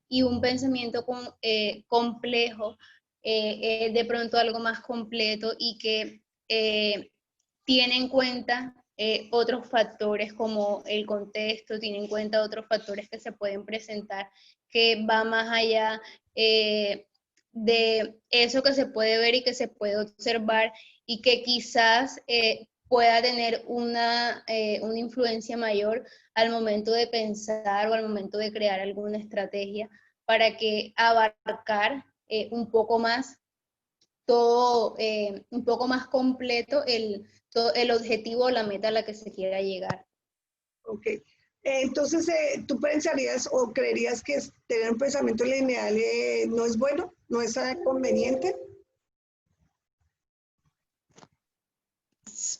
Y un pensamiento complejo es de pronto algo más completo y que tiene en cuenta otros factores como el contexto, tiene en cuenta otros factores que se pueden presentar, que va más allá de eso que se puede ver y que se puede observar y que quizás pueda tener una influencia mayor al momento de pensar o al momento de crear alguna estrategia para que abarcar un poco más todo, un poco más completo el objetivo o la meta a la que se quiera llegar. Ok. Entonces, ¿tú pensarías o creerías que tener un pensamiento lineal no es bueno? ¿No es conveniente?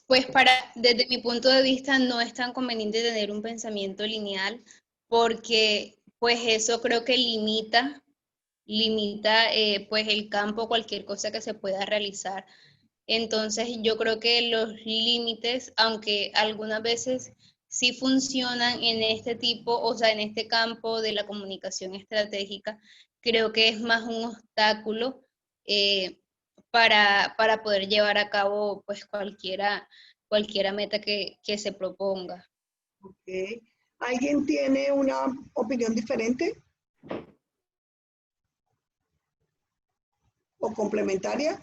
Pues desde mi punto de vista no es tan conveniente tener un pensamiento lineal porque pues eso creo que limita pues el campo, cualquier cosa que se pueda realizar. Entonces yo creo que los límites, aunque algunas veces sí funcionan en este tipo, o sea, en este campo de la comunicación estratégica, creo que es más un obstáculo para poder llevar a cabo pues cualquiera meta que se proponga. Okay. ¿Alguien tiene una opinión diferente? ¿O complementaria?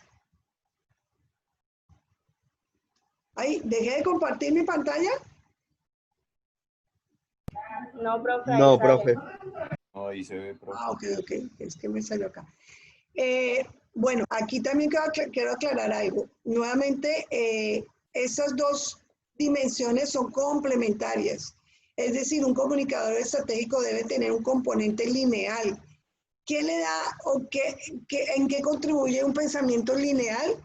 Ay, ¿dejé de compartir mi pantalla? No, profe. No, profe. No, ahí se ve, profe. Ah, ok, es que me salió acá. Bueno, aquí también quiero aclarar algo. Nuevamente, esas dos dimensiones son complementarias. Es decir, un comunicador estratégico debe tener un componente lineal. ¿Qué le da o en qué contribuye un pensamiento lineal?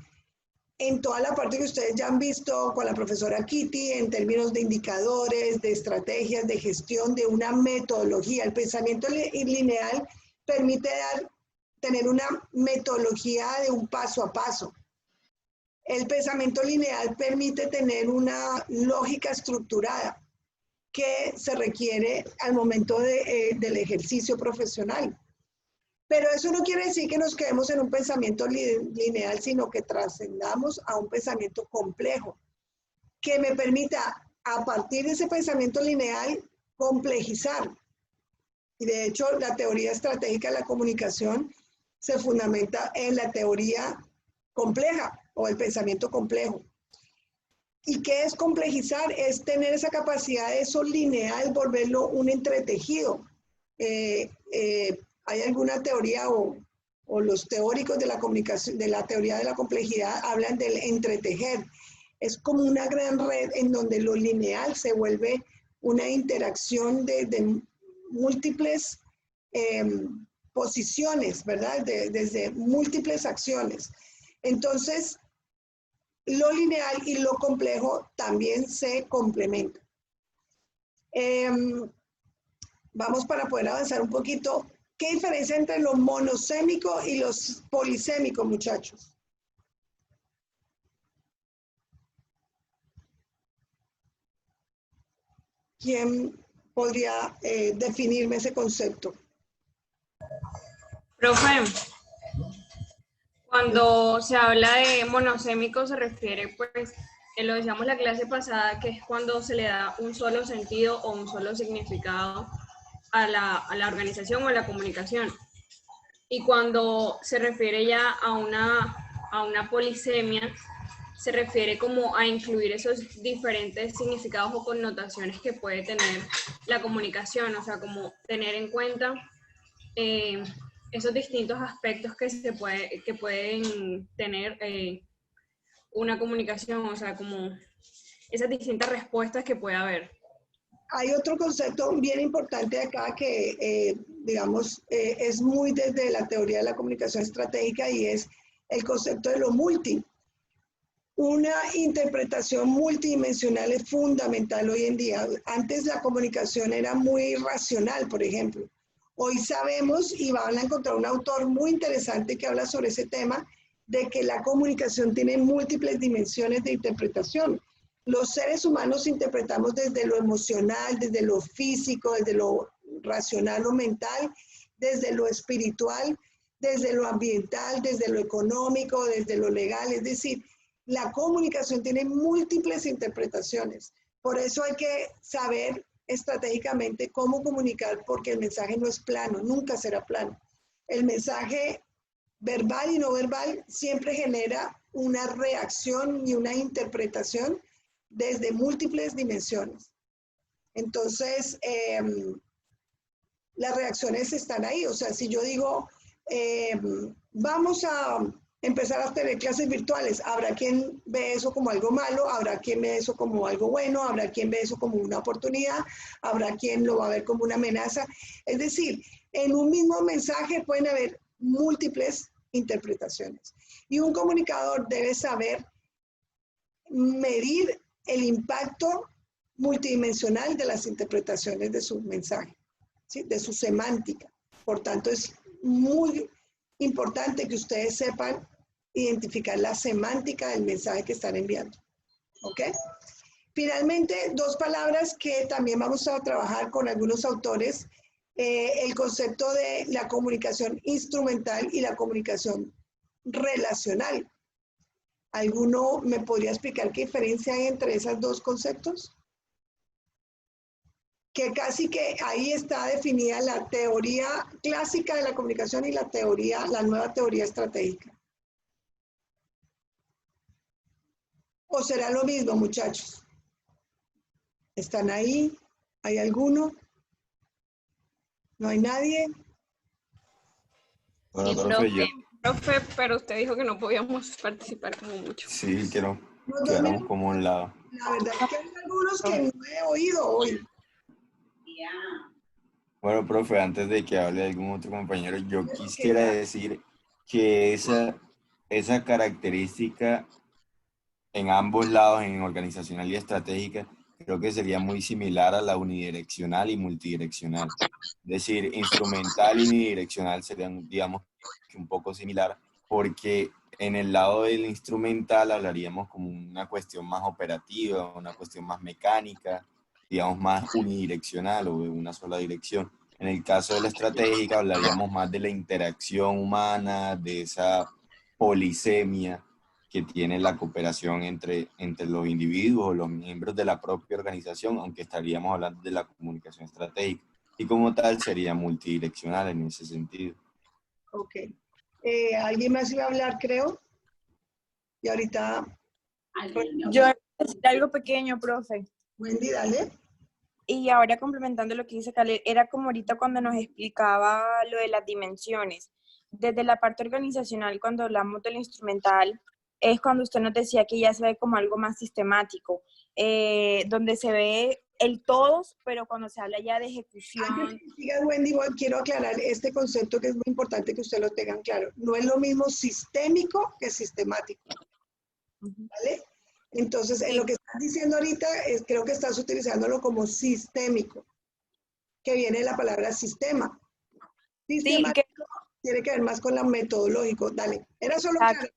En toda la parte que ustedes ya han visto con la profesora Kitty, en términos de indicadores, de estrategias, de gestión, de una metodología. El pensamiento lineal permite tener una metodología de un paso a paso. El pensamiento lineal permite tener una lógica estructurada que se requiere al momento del ejercicio profesional. Pero eso no quiere decir que nos quedemos en un pensamiento lineal, sino que trascendamos a un pensamiento complejo, que me permita, a partir de ese pensamiento lineal, complejizar. Y de hecho, la teoría estratégica de la comunicación se fundamenta en la teoría compleja o el pensamiento complejo. ¿Y qué es complejizar? Es tener esa capacidad de eso lineal, volverlo un entretejido. ¿Hay alguna teoría o los teóricos de la comunicación, de la teoría de la complejidad, hablan del entretejer? Es como una gran red en donde lo lineal se vuelve una interacción de múltiples posiciones, ¿verdad? Desde múltiples acciones. Entonces, lo lineal y lo complejo también se complementan. Vamos para poder avanzar un poquito. ¿Qué diferencia entre los monosémicos y los polisémicos, muchachos? ¿Quién podría definirme ese concepto? Profe, cuando se habla de monosémico se refiere, pues, lo decíamos la clase pasada, que es cuando se le da un solo sentido o un solo significado a la organización o a la comunicación. Y cuando se refiere ya a una polisemia, se refiere como a incluir esos diferentes significados o connotaciones que puede tener la comunicación, o sea, como tener en cuenta esos distintos aspectos que pueden tener una comunicación, o sea, como esas distintas respuestas que puede haber. Hay otro concepto bien importante acá que, digamos, es muy desde la teoría de la comunicación estratégica y es el concepto de lo multi. Una interpretación multidimensional es fundamental hoy en día. Antes la comunicación era muy racional, por ejemplo. Hoy sabemos, y van a encontrar un autor muy interesante que habla sobre ese tema, de que la comunicación tiene múltiples dimensiones de interpretación. Los seres humanos interpretamos desde lo emocional, desde lo físico, desde lo racional o mental, desde lo espiritual, desde lo ambiental, desde lo económico, desde lo legal. Es decir, la comunicación tiene múltiples interpretaciones. Por eso hay que saber estratégicamente cómo comunicar, porque el mensaje no es plano, nunca será plano. El mensaje verbal y no verbal siempre genera una reacción y una interpretación desde múltiples dimensiones. Entonces, las reacciones están ahí. O sea, si yo digo, vamos a empezar a tener clases virtuales, habrá quien ve eso como algo malo, habrá quien ve eso como algo bueno, habrá quien ve eso como una oportunidad, habrá quien lo va a ver como una amenaza. Es decir, en un mismo mensaje pueden haber múltiples interpretaciones. Y un comunicador debe saber medir el impacto multidimensional de las interpretaciones de su mensaje, ¿sí? De su semántica. Por tanto, es muy importante que ustedes sepan identificar la semántica del mensaje que están enviando. ¿Ok? Finalmente, dos palabras que también vamos a trabajar con algunos autores, el concepto de la comunicación instrumental y la comunicación relacional. ¿Alguno me podría explicar qué diferencia hay entre esos dos conceptos? Que casi que ahí está definida la teoría clásica de la comunicación y la nueva teoría estratégica. ¿O será lo mismo, muchachos? ¿Están ahí? ¿Hay alguno? ¿No hay nadie? Bueno, Sí, profe, profe, pero usted dijo que no podíamos participar como mucho. sí, quedamos como un lado. La verdad es que hay algunos que no he oído hoy. Bueno, profe, antes de que hable algún otro compañero, yo quisiera decir que esa característica en ambos lados, en organizacional y estratégica, creo que sería muy similar a la unidireccional y multidireccional. Es decir, instrumental y unidireccional serían, digamos, un poco similar, porque en el lado del instrumental hablaríamos como una cuestión más operativa, una cuestión más mecánica, digamos, más unidireccional o de una sola dirección. En el caso de la estratégica hablaríamos más de la interacción humana, de esa polisemia que tiene la cooperación entre los individuos o los miembros de la propia organización, aunque estaríamos hablando de la comunicación estratégica. Y como tal sería multidireccional en ese sentido. Ok. ¿Alguien más iba a hablar, creo? Y ahorita... Yo voy a decir algo pequeño, profe. Wendy, dale. Y ahora complementando lo que dice Caleb, era como ahorita cuando nos explicaba lo de las dimensiones. Desde la parte organizacional, cuando hablamos del instrumental, es cuando usted nos decía que ya se ve como algo más sistemático, donde se ve el todos, pero cuando se habla ya de ejecución... Antes que sigas, Wendy, quiero aclarar este concepto que es muy importante que ustedes lo tengan claro. No es lo mismo sistémico que sistemático. ¿Vale? Entonces, en lo que estás diciendo ahorita, creo que estás utilizándolo como sistémico, que viene de la palabra sistema. Sistemático tiene que ver más con lo metodológico. Dale, era solo claro.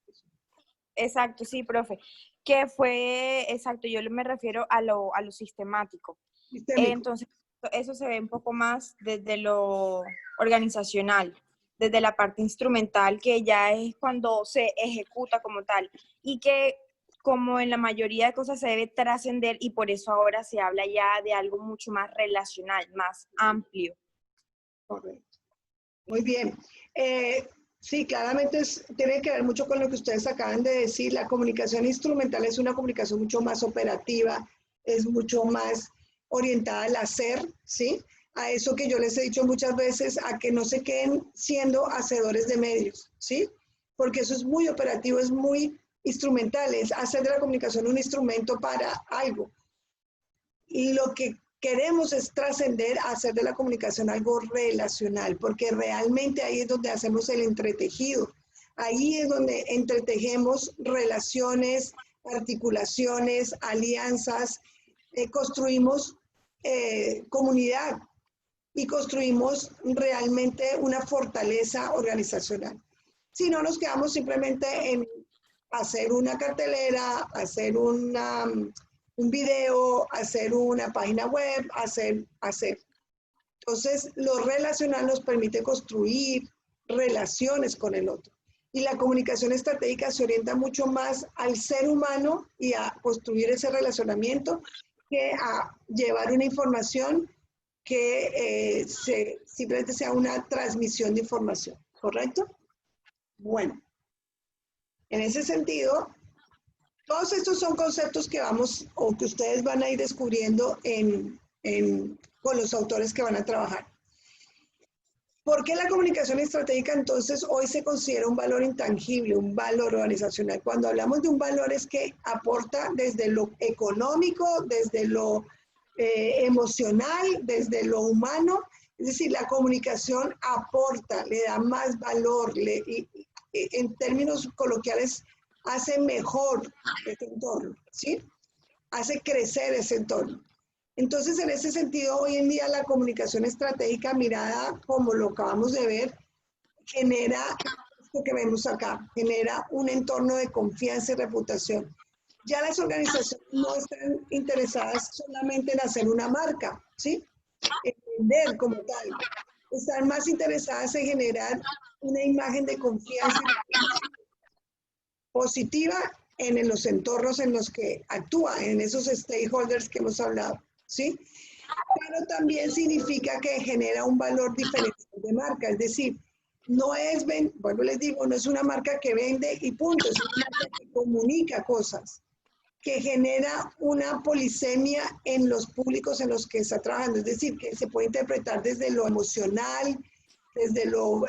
Exacto, sí, profe. Que fue, exacto, yo me refiero a lo sistemático. Entonces, eso se ve un poco más desde lo organizacional, desde la parte instrumental, que ya es cuando se ejecuta como tal. Y que, como en la mayoría de cosas, se debe trascender, y por eso ahora se habla ya de algo mucho más relacional, más amplio. Correcto. Muy bien. Sí, claramente tiene que ver mucho con lo que ustedes acaban de decir. La comunicación instrumental es una comunicación mucho más operativa, es mucho más orientada al hacer, ¿sí? A eso que yo les he dicho muchas veces, a que no se queden siendo hacedores de medios, ¿sí? Porque eso es muy operativo, es muy instrumental, es hacer de la comunicación un instrumento para algo. Y lo que queremos es trascender a hacer de la comunicación algo relacional, porque realmente ahí es donde hacemos el entretejido. Ahí es donde entretejemos relaciones, articulaciones, alianzas, construimos comunidad y construimos realmente una fortaleza organizacional. Si no, nos quedamos simplemente en hacer una cartelera, hacer un video, hacer una página web, hacer. Entonces, lo relacional nos permite construir relaciones con el otro. Y la comunicación estratégica se orienta mucho más al ser humano y a construir ese relacionamiento que a llevar una información que simplemente sea una transmisión de información, ¿correcto? Bueno, en ese sentido, todos estos son conceptos que vamos o que ustedes van a ir descubriendo con los autores que van a trabajar. ¿Por qué la comunicación estratégica entonces hoy se considera un valor intangible, un valor organizacional? Cuando hablamos de un valor es que aporta desde lo económico, desde lo emocional, desde lo humano. Es decir, la comunicación aporta, le da más valor, en términos coloquiales, hace mejor ese entorno, ¿sí? Hace crecer ese entorno. Entonces, en ese sentido, hoy en día la comunicación estratégica mirada como lo acabamos de ver, genera esto que vemos acá, genera un entorno de confianza y reputación. Ya las organizaciones no están interesadas solamente en hacer una marca, ¿sí? En vender como tal. Están más interesadas en generar una imagen de confianza positiva en los entornos en los que actúa, en esos stakeholders que hemos hablado, ¿sí? Pero también significa que genera un valor diferencial de marca, es decir, no es, bueno, les digo, no es una marca que vende y punto, es una marca que comunica cosas, que genera una polisemia en los públicos en los que está trabajando, es decir, que se puede interpretar desde lo emocional, desde lo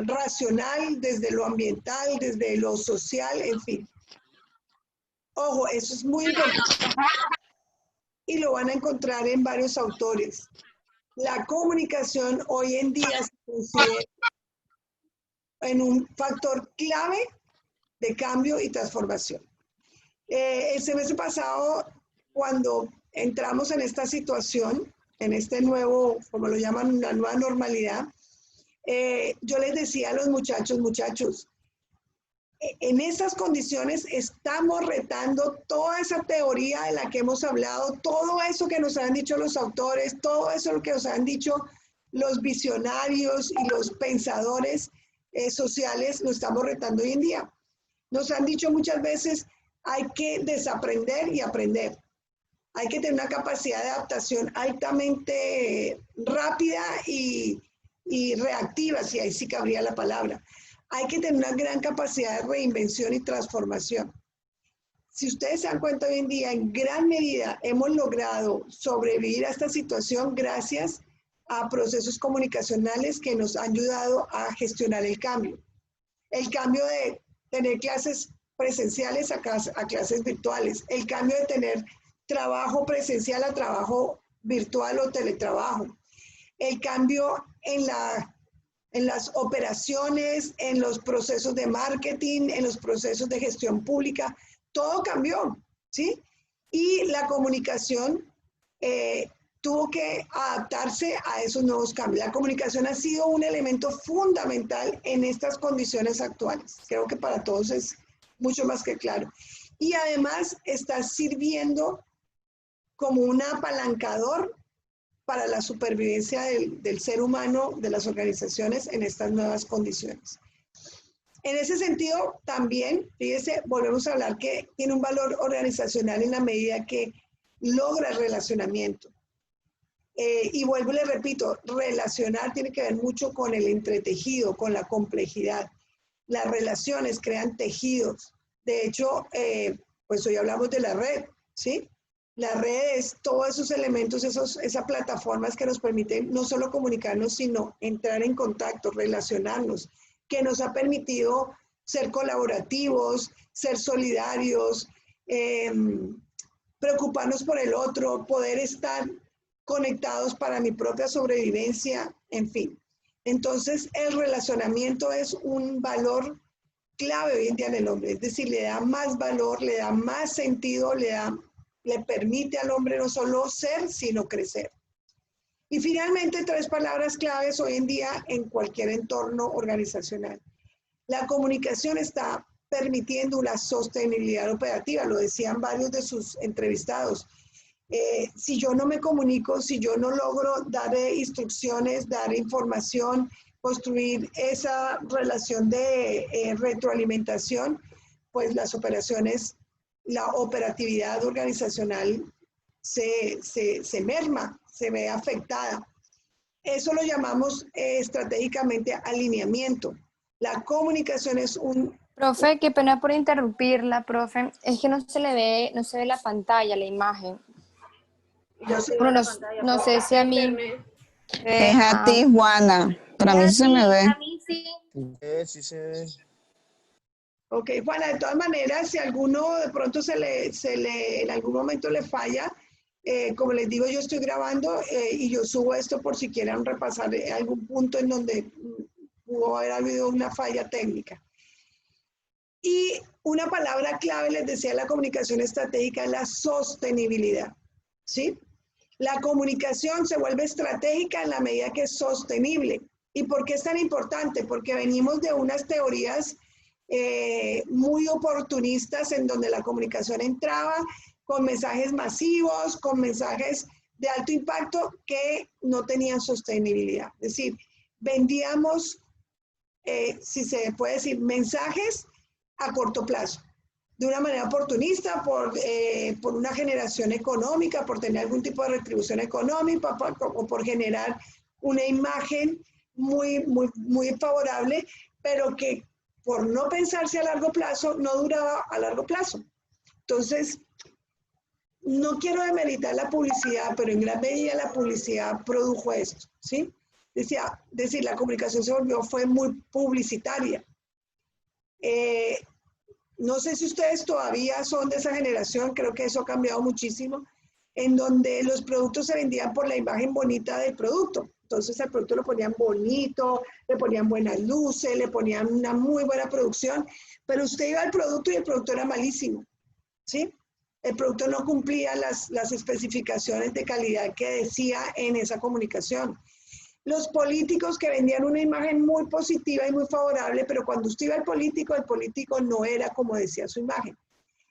racional, desde lo ambiental, desde lo social, en fin. Ojo, eso es muy importante y lo van a encontrar en varios autores. La comunicación hoy en día se considera en un factor clave de cambio y transformación. El semestre pasado, cuando entramos en esta situación, en este nuevo, como lo llaman, una nueva normalidad, yo les decía a los muchachos, en estas condiciones estamos retando toda esa teoría de la que hemos hablado, todo eso que nos han dicho los autores, todo eso que nos han dicho los visionarios y los pensadores sociales, lo estamos retando hoy en día. Nos han dicho muchas veces, hay que desaprender y aprender. Hay que tener una capacidad de adaptación altamente rápida y reactiva, si ahí sí cabría la palabra. Hay que tener una gran capacidad de reinvención y transformación. Si ustedes se dan cuenta hoy en día, en gran medida hemos logrado sobrevivir a esta situación gracias a procesos comunicacionales que nos han ayudado a gestionar el cambio. El cambio de tener clases presenciales a clases virtuales. El cambio de tener trabajo presencial a trabajo virtual o teletrabajo. El cambio en las operaciones, en los procesos de marketing, en los procesos de gestión pública, todo cambió, ¿sí? Y la comunicación tuvo que adaptarse a esos nuevos cambios. La comunicación ha sido un elemento fundamental en estas condiciones actuales. Creo que para todos es mucho más que claro. Y además está sirviendo como un apalancador para la supervivencia del ser humano, de las organizaciones en estas nuevas condiciones. En ese sentido, también, fíjese, volvemos a hablar que tiene un valor organizacional en la medida que logra el relacionamiento. Y vuelvo y le repito, relacionar tiene que ver mucho con el entretejido, con la complejidad. Las relaciones crean tejidos. De hecho, pues hoy hablamos de la red, ¿sí? La red es todos esos elementos, esas plataformas que nos permiten no solo comunicarnos, sino entrar en contacto, relacionarnos, que nos ha permitido ser colaborativos, ser solidarios, preocuparnos por el otro, poder estar conectados para mi propia sobrevivencia, en fin. Entonces, el relacionamiento es un valor clave hoy en día en el hombre, es decir, le da más valor, le da más sentido, le permite al hombre no solo ser, sino crecer. Y finalmente, 3 palabras claves hoy en día en cualquier entorno organizacional. La comunicación está permitiendo una sostenibilidad operativa, lo decían varios de sus entrevistados. Si yo no me comunico, si yo no logro dar instrucciones, dar información, construir esa relación de retroalimentación, pues las operaciones, la operatividad organizacional se merma, se ve afectada. Eso lo llamamos estratégicamente alineamiento. La comunicación es un... Profe, qué pena por interrumpirla, profe. Es que no se ve la pantalla, la imagen. Bueno, no sé si a mí... Es a ti, Juana. Para mí se me ve. A mí sí. Sí se ve. Ok, Juana, de todas maneras, si alguno de pronto en algún momento le falla, como les digo, yo estoy grabando y yo subo esto por si quieren repasar algún punto en donde pudo haber habido una falla técnica. Y una palabra clave, les decía, la comunicación estratégica es la sostenibilidad, ¿sí? La comunicación se vuelve estratégica en la medida que es sostenible. ¿Y por qué es tan importante? Porque venimos de unas teorías muy oportunistas en donde la comunicación entraba con mensajes masivos, con mensajes de alto impacto que no tenían sostenibilidad. Es decir, vendíamos, si se puede decir, mensajes a corto plazo, de una manera oportunista, por una generación económica, por tener algún tipo de retribución económica o por generar una imagen muy favorable, pero que por no pensarse a largo plazo, no duraba a largo plazo. Entonces, no quiero demeritar la publicidad, pero en gran medida la publicidad produjo esto, ¿sí? Decir, la comunicación fue muy publicitaria. No sé si ustedes todavía son de esa generación, creo que eso ha cambiado muchísimo, en donde los productos se vendían por la imagen bonita del producto. Entonces al producto lo ponían bonito, le ponían buenas luces, le ponían una muy buena producción, pero usted iba al producto y el producto era malísimo, ¿sí? El producto no cumplía las especificaciones de calidad que decía en esa comunicación. Los políticos que vendían una imagen muy positiva y muy favorable, pero cuando usted iba al político, el político no era como decía su imagen.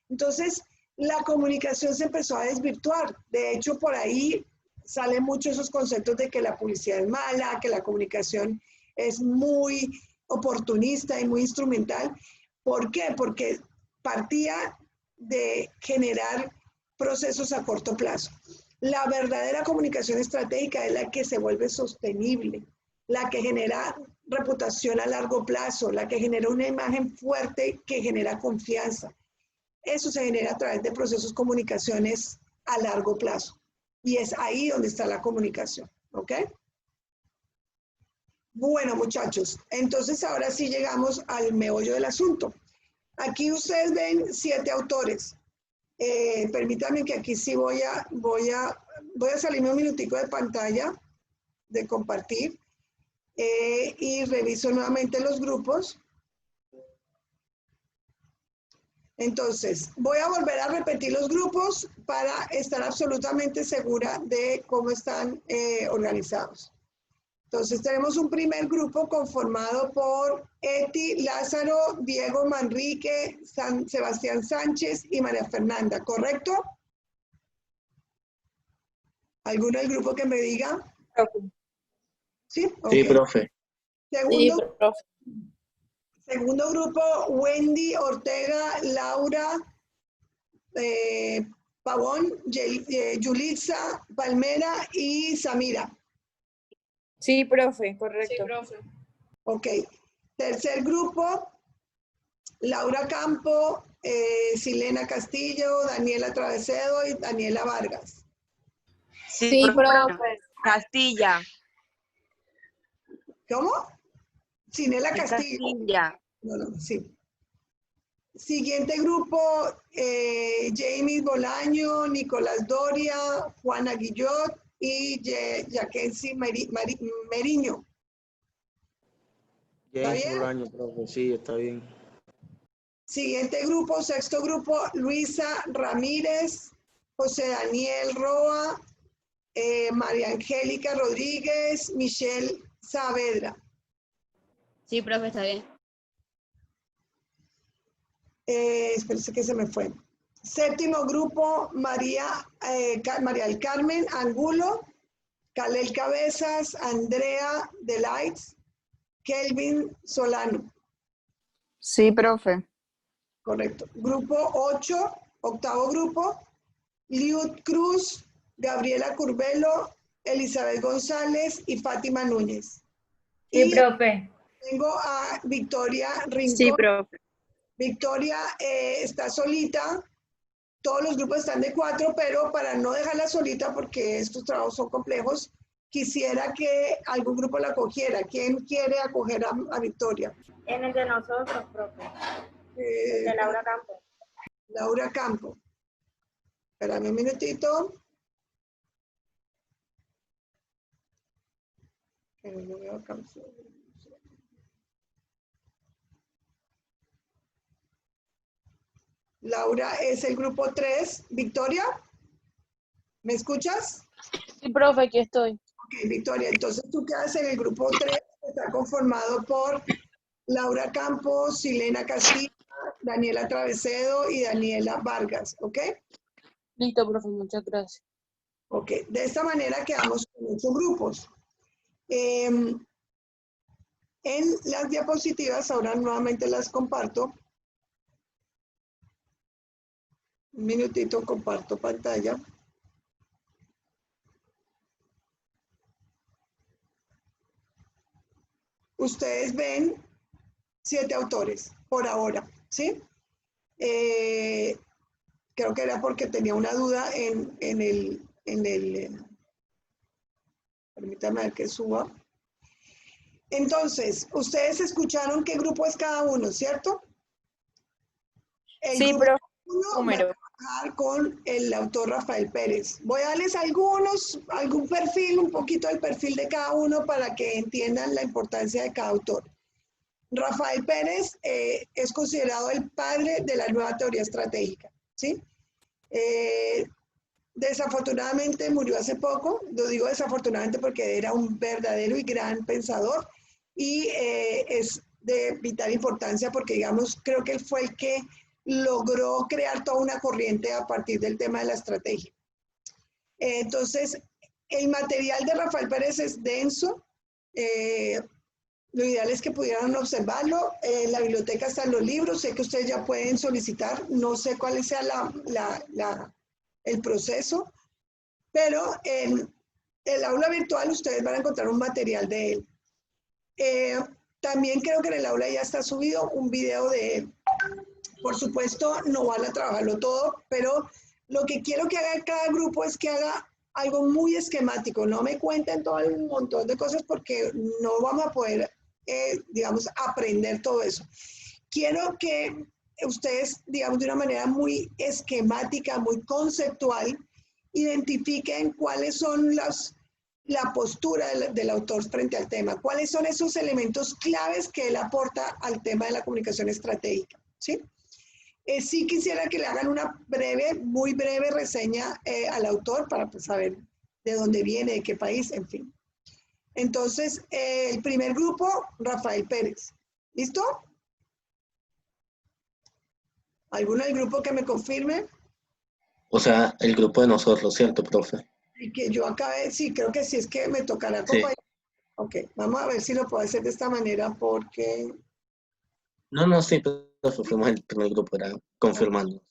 Entonces, la comunicación se empezó a desvirtuar. De hecho, por ahí salen muchos esos conceptos de que la publicidad es mala, que la comunicación es muy oportunista y muy instrumental. ¿Por qué? Porque partía de generar procesos a corto plazo. La verdadera comunicación estratégica es la que se vuelve sostenible, la que genera reputación a largo plazo, la que genera una imagen fuerte que genera confianza. Eso se genera a través de procesos comunicaciones a largo plazo. Y es ahí donde está la comunicación, ¿ok? Bueno, muchachos, entonces ahora sí llegamos al meollo del asunto. Aquí ustedes ven 7 autores. Permítanme que aquí sí voy a salirme un minutico de pantalla, de compartir, y reviso nuevamente los grupos. Entonces, voy a volver a repetir los grupos para estar absolutamente segura de cómo están organizados. Entonces, tenemos un primer grupo conformado por Eti, Lázaro, Diego Manrique, Sebastián Sánchez y María Fernanda, ¿correcto? ¿Alguno del grupo que me diga? ¿Sí? Okay. Sí, profe. Segundo grupo, Wendy, Ortega, Laura, Pavón, Yulitza, Palmera y Samira. Sí, profe, correcto. Sí, profe. Ok. Tercer grupo, Laura Campo, Silena Castillo, Daniela Travesedo y Daniela Vargas. Sí, profe. Castilla. ¿Cómo? Silena Castillo. Castilla. No, sí. Siguiente grupo, Jamie Bolaño, Nicolás Doria, Juana Guillot y Jackensi Meriño. James Bolaño, profe, sí, está bien. Siguiente grupo, sexto grupo, Luisa Ramírez, José Daniel Roa, María Angélica Rodríguez, Michelle Saavedra. Sí, profe, está bien. Espérese que se me fue. Séptimo grupo, María del Carmen Angulo, Kalel Cabezas, Andrea Delights, Kelvin Solano. Sí, profe. Correcto. Grupo 8, octavo grupo, Liud Cruz, Gabriela Curbelo, Elizabeth González y Fátima Núñez. Sí, profe. Tengo a Victoria Rincón. Sí, profe. Victoria está solita. Todos los grupos están de 4, pero para no dejarla solita, porque estos trabajos son complejos, quisiera que algún grupo la acogiera. ¿Quién quiere acoger a Victoria? En el de nosotros, profe. De Laura Campos. Laura Campo. Espérame un minutito. Que no veo acá. Laura es el grupo 3. Victoria, ¿me escuchas? Sí, profe, aquí estoy. Ok, Victoria, entonces tú quedas en el grupo 3, que está conformado por Laura Campos, Silena Castilla, Daniela Travesedo y Daniela Vargas, ¿ok? Listo, profe, muchas gracias. Ok, de esta manera quedamos con 8 grupos. En las diapositivas, ahora nuevamente las comparto. Un minutito, comparto pantalla. Ustedes ven 7 autores por ahora, ¿sí? Creo que era porque tenía una duda en el permítame ver que suba. Entonces, ustedes escucharon qué grupo es cada uno, ¿cierto? Sí, profe. Número. Voy a trabajar con el autor Rafael Pérez. Voy a darles algún perfil, un poquito del perfil de cada uno para que entiendan la importancia de cada autor. Rafael Pérez es considerado el padre de la nueva teoría estratégica, ¿sí? Desafortunadamente murió hace poco, lo digo desafortunadamente porque era un verdadero y gran pensador y es de vital importancia porque, digamos, creo que él fue el que logró crear toda una corriente a partir del tema de la estrategia. Entonces, el material de Rafael Pérez es denso. Lo ideal es que pudieran observarlo. En la biblioteca están los libros. Sé que ustedes ya pueden solicitar. No sé cuál sea el proceso, pero en el aula virtual ustedes van a encontrar un material de él. También creo que en el aula ya está subido un video de él. Por supuesto, no van a trabajarlo todo, pero lo que quiero que haga cada grupo es que haga algo muy esquemático. No me cuenten todo el montón de cosas porque no vamos a poder, digamos, aprender todo eso. Quiero que ustedes, digamos, de una manera muy esquemática, muy conceptual, identifiquen cuáles son la postura del autor frente al tema, cuáles son esos elementos claves que él aporta al tema de la comunicación estratégica, ¿sí? Sí quisiera que le hagan una muy breve reseña al autor para pues, saber de dónde viene, de qué país, en fin. Entonces, el primer grupo, Rafael Pérez. ¿Listo? ¿Alguno del grupo que me confirme? O sea, el grupo de nosotros, ¿cierto, profe? Y que yo acabé, sí, creo que sí, es que me tocará acompañar. Sí. Ok, vamos a ver si lo puedo hacer de esta manera porque... No, sí, profe, fuimos el primer grupo, era confirmando.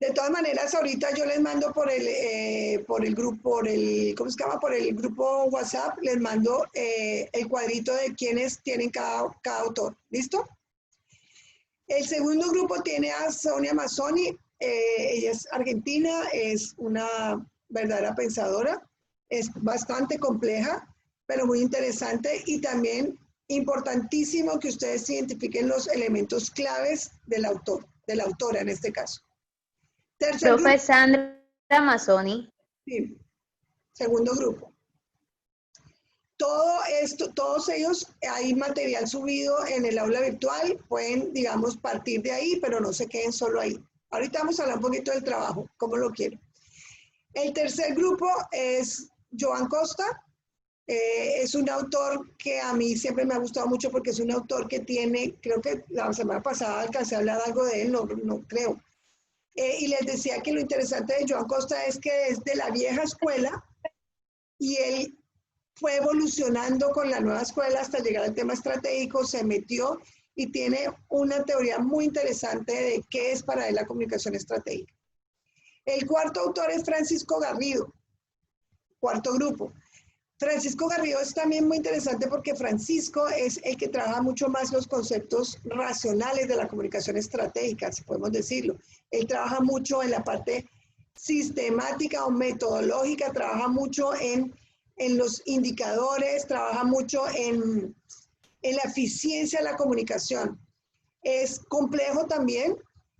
De todas maneras, ahorita yo les mando por el grupo, ¿cómo se llama? Por el grupo WhatsApp, les mando el cuadrito de quiénes tienen cada autor. ¿Listo? El segundo grupo tiene a Sonia Mazzoni. Ella es argentina, es una verdadera pensadora, es bastante compleja, pero muy interesante y también importantísimo que ustedes identifiquen los elementos claves del autor, de la autora en este caso. Tercer Profe grupo, Sandra Mazzoni. Sí, segundo grupo. Todo esto, todos ellos, hay material subido en el aula virtual, pueden, digamos, partir de ahí, pero no se queden solo ahí. Ahorita vamos a hablar un poquito del trabajo, cómo lo quiero. El tercer grupo es Joan Costa. Es un autor que a mí siempre me ha gustado mucho porque es un autor que tiene, creo que la semana pasada alcancé a hablar algo de él, no creo. Y les decía que lo interesante de Joan Costa es que es de la vieja escuela y él fue evolucionando con la nueva escuela hasta llegar al tema estratégico, se metió y tiene una teoría muy interesante de qué es para él la comunicación estratégica. El cuarto autor es Francisco Garrido, cuarto grupo. Francisco Garrido es también muy interesante porque Francisco es el que trabaja mucho más los conceptos racionales de la comunicación estratégica, si podemos decirlo. Él trabaja mucho en la parte sistemática o metodológica, trabaja mucho en los indicadores, trabaja mucho en la eficiencia de la comunicación. Es complejo también,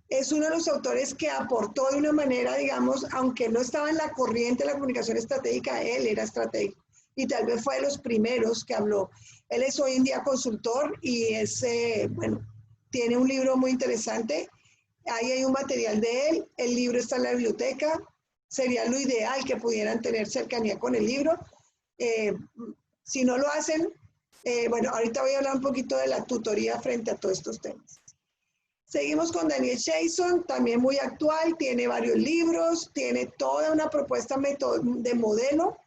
es uno de los autores que aportó de una manera, digamos, aunque no estaba en la corriente de la comunicación estratégica, él era estratégico. Y tal vez fue de los primeros que habló. Él es hoy en día consultor y es, bueno, tiene un libro muy interesante. Ahí hay un material de él. El libro está en la biblioteca. Sería lo ideal que pudieran tener cercanía con el libro. Si no lo hacen, bueno, ahorita voy a hablar un poquito de la tutoría frente a todos estos temas. Seguimos con Daniel Jason, también muy actual. Tiene varios libros. Tiene toda una propuesta de modelo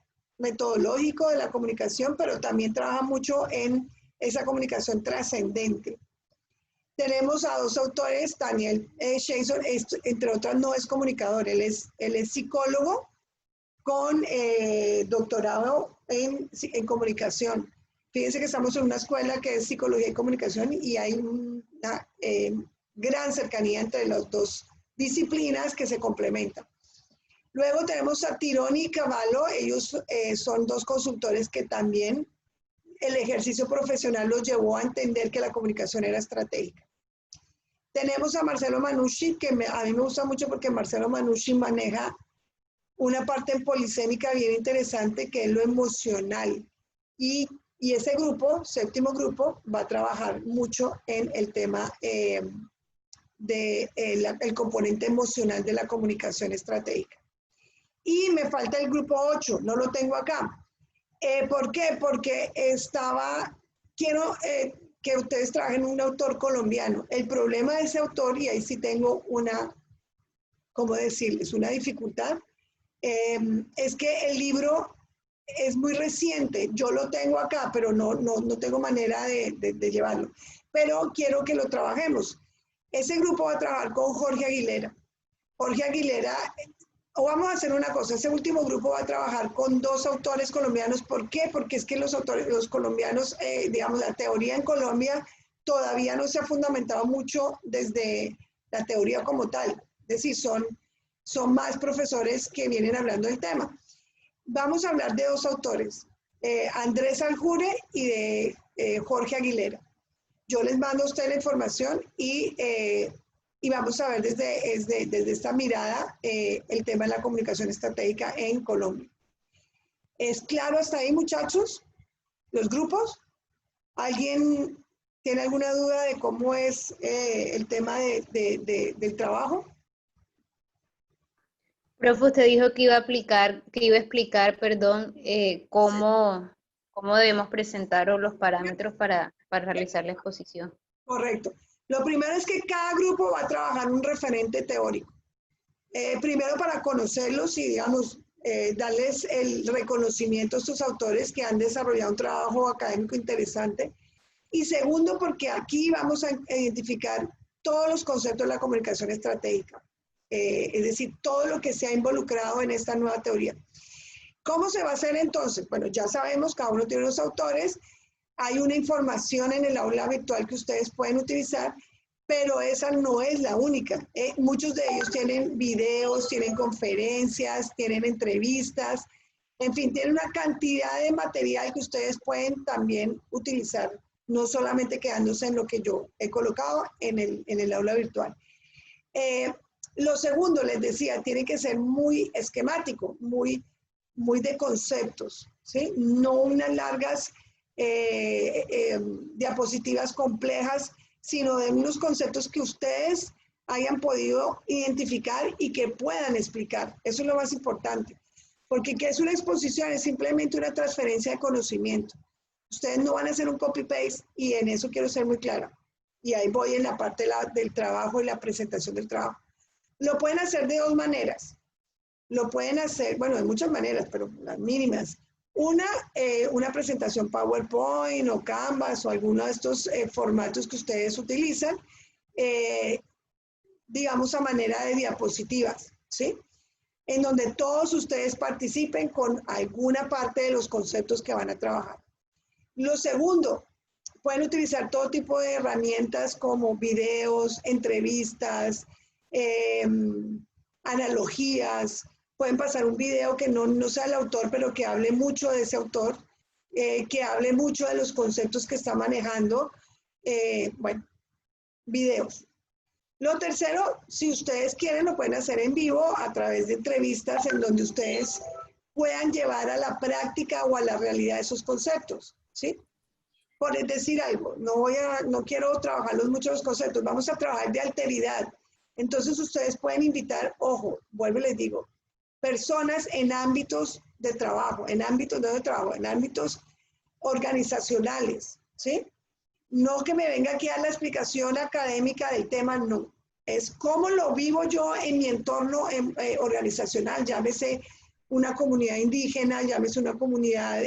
metodológico de la comunicación, pero también trabaja mucho en esa comunicación trascendente. Tenemos a dos autores, Daniel Jason, entre otras no es comunicador, él es psicólogo con doctorado en comunicación. Fíjense que estamos en una escuela que es psicología y comunicación y hay una gran cercanía entre las dos disciplinas que se complementan. Luego tenemos a Tironi y Cavallo, ellos son dos consultores que también el ejercicio profesional los llevó a entender que la comunicación era estratégica. Tenemos a Marcelo Manusci, que a mí me gusta mucho porque Marcelo Manusci maneja una parte en polisémica bien interesante que es lo emocional. Y ese grupo, séptimo grupo, va a trabajar mucho en el tema del componente emocional de la comunicación estratégica. Y me falta el grupo 8, no lo tengo acá. ¿Por qué? Porque quiero que ustedes trabajen un autor colombiano. El problema de ese autor, y ahí sí tengo ¿cómo decirles? Una dificultad, es que el libro es muy reciente. Yo lo tengo acá, pero no tengo manera de llevarlo. Pero quiero que lo trabajemos. Ese grupo va a trabajar con Jorge Aguilera. Jorge Aguilera... O vamos a hacer una cosa, ese último grupo va a trabajar con dos autores colombianos. ¿Por qué? Porque es que los colombianos, digamos, la teoría en Colombia todavía no se ha fundamentado mucho desde la teoría como tal. Es decir, son más profesores que vienen hablando del tema. Vamos a hablar de dos autores, Andrés Aljure y de Jorge Aguilera. Yo les mando a ustedes la información y vamos a ver desde esta mirada el tema de la comunicación estratégica en Colombia. ¿Es claro hasta ahí, muchachos? ¿Los grupos? ¿Alguien tiene alguna duda de cómo es el tema del trabajo? Profe, usted dijo que iba a explicar, cómo debemos presentar los parámetros para realizar la exposición. Correcto. Lo primero es que cada grupo va a trabajar un referente teórico. Primero para conocerlos y, digamos, darles el reconocimiento a estos autores que han desarrollado un trabajo académico interesante. Y segundo, porque aquí vamos a identificar todos los conceptos de la comunicación estratégica. Es decir, todo lo que se ha involucrado en esta nueva teoría. ¿Cómo se va a hacer entonces? Bueno, ya sabemos, cada uno tiene unos autores. Hay una información en el aula virtual que ustedes pueden utilizar, pero esa no es la única. Muchos de ellos tienen videos, tienen conferencias, tienen entrevistas, en fin, tienen una cantidad de material que ustedes pueden también utilizar, no solamente quedándose en lo que yo he colocado en el aula virtual. Lo segundo, les decía, tiene que ser muy esquemático, muy de conceptos, ¿sí? No unas largas diapositivas complejas, sino de unos conceptos que ustedes hayan podido identificar y que puedan explicar. Eso es lo más importante. Porque ¿qué es una exposición? Es simplemente una transferencia de conocimiento. Ustedes no van a hacer un copy-paste y en eso quiero ser muy clara. Y ahí voy en la parte del trabajo y la presentación del trabajo. Lo pueden hacer de dos maneras. Lo pueden hacer, bueno, de muchas maneras, pero las mínimas. Una presentación PowerPoint o Canvas o alguno de estos formatos que ustedes utilizan, digamos a manera de diapositivas, ¿sí? En donde todos ustedes participen con alguna parte de los conceptos que van a trabajar. Lo segundo, pueden utilizar todo tipo de herramientas como videos, entrevistas, analogías. Pueden pasar un video que no sea el autor, pero que hable mucho de ese autor, que hable mucho de los conceptos que está manejando. Bueno, videos. Lo tercero, si ustedes quieren, lo pueden hacer en vivo a través de entrevistas en donde ustedes puedan llevar a la práctica o a la realidad esos conceptos, ¿sí? Por decir algo, no quiero trabajar mucho los conceptos, vamos a trabajar de alteridad. Entonces ustedes pueden invitar, ojo, vuelvo y les digo, personas en ámbitos de trabajo, en ámbitos organizacionales, ¿sí? No que me venga aquí a dar la explicación académica del tema, no. Es cómo lo vivo yo en mi entorno organizacional, llámese una comunidad indígena, llámese una comunidad,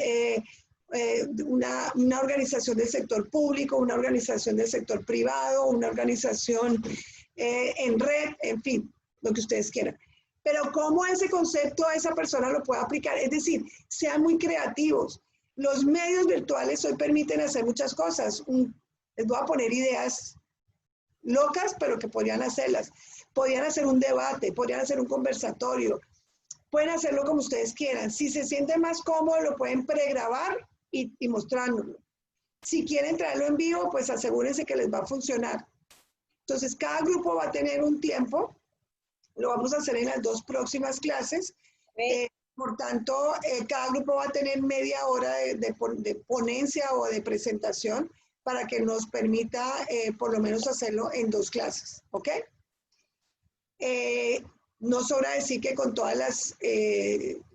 una organización del sector público, una organización del sector privado, una organización en red, en fin, lo que ustedes quieran. Pero cómo ese concepto esa persona lo puede aplicar, es decir, sean muy creativos. Los medios virtuales hoy permiten hacer muchas cosas. Les voy a poner ideas locas, pero que podrían hacerlas. Podrían hacer un debate, podrían hacer un conversatorio. Pueden hacerlo como ustedes quieran. Si se sienten más cómodos, lo pueden pregrabar y mostrárnoslo. Si quieren traerlo en vivo, pues asegúrense que les va a funcionar. Entonces, cada grupo va a tener un tiempo. Lo vamos a hacer en las 2 próximas clases. Por tanto, cada grupo va a tener media hora de ponencia o de presentación para que nos permita por lo menos hacerlo en 2 clases, ¿ok? No sobra decir que con todas las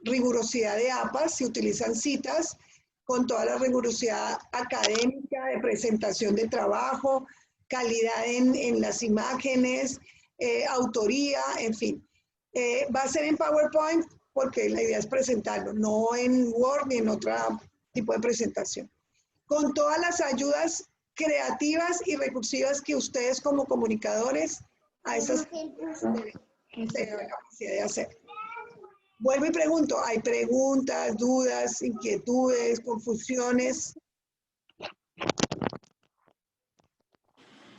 rigurosidad de APA se utilizan citas, con toda la rigurosidad académica de presentación de trabajo, calidad en las imágenes, autoría, en fin. Va a ser en PowerPoint porque la idea es presentarlo, no en Word ni en otro tipo de presentación. Con todas las ayudas creativas y recursivas que ustedes como comunicadores a esas tengan la capacidad de hacer. Vuelvo y pregunto, ¿hay preguntas, dudas, inquietudes, confusiones?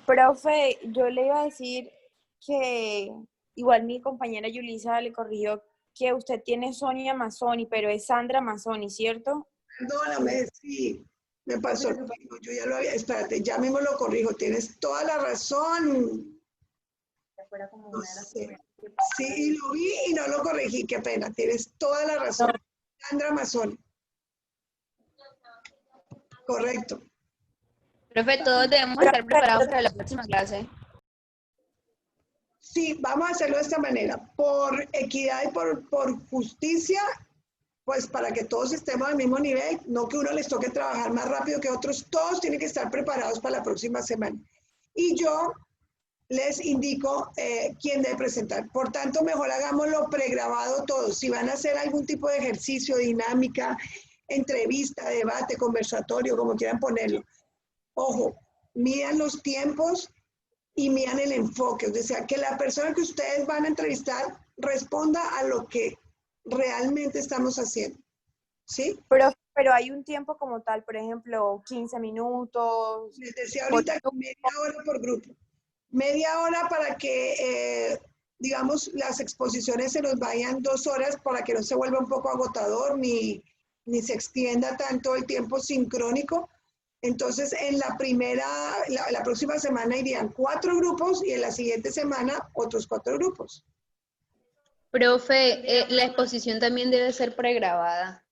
Profe, yo le iba a decir que igual mi compañera Yulisa le corrigió que usted tiene Sonia Mazzoni, pero es Sandra Mazzoni, ¿cierto? Perdóname, sí, me pasó lo mismo, yo ya lo había, espérate, ya mismo lo corrijo, tienes toda la razón. No sé. Sí, lo vi y no lo corregí, qué pena, tienes toda la razón. Sandra Mazzoni. Correcto. Profe, todos debemos estar preparados para la próxima clase. Sí, vamos a hacerlo de esta manera, por equidad y por justicia, pues para que todos estemos al mismo nivel, no que uno les toque trabajar más rápido que otros, todos tienen que estar preparados para la próxima semana. Y yo les indico quién debe presentar. Por tanto, mejor hagámoslo pregrabado todos. Si van a hacer algún tipo de ejercicio, dinámica, entrevista, debate, conversatorio, como quieran ponerlo. Ojo, midan los tiempos y midan el enfoque. O sea, que la persona que ustedes van a entrevistar responda a lo que realmente estamos haciendo. ¿Sí? Pero hay un tiempo como tal, por ejemplo, 15 minutos. Les decía ahorita media hora por grupo. Media hora para que, digamos, las exposiciones se nos vayan 2 horas para que no se vuelva un poco agotador ni se extienda tanto el tiempo sincrónico. Entonces, en la próxima semana irían 4 grupos y en la siguiente semana otros 4 grupos. Profe, la exposición también debe ser pregrabada.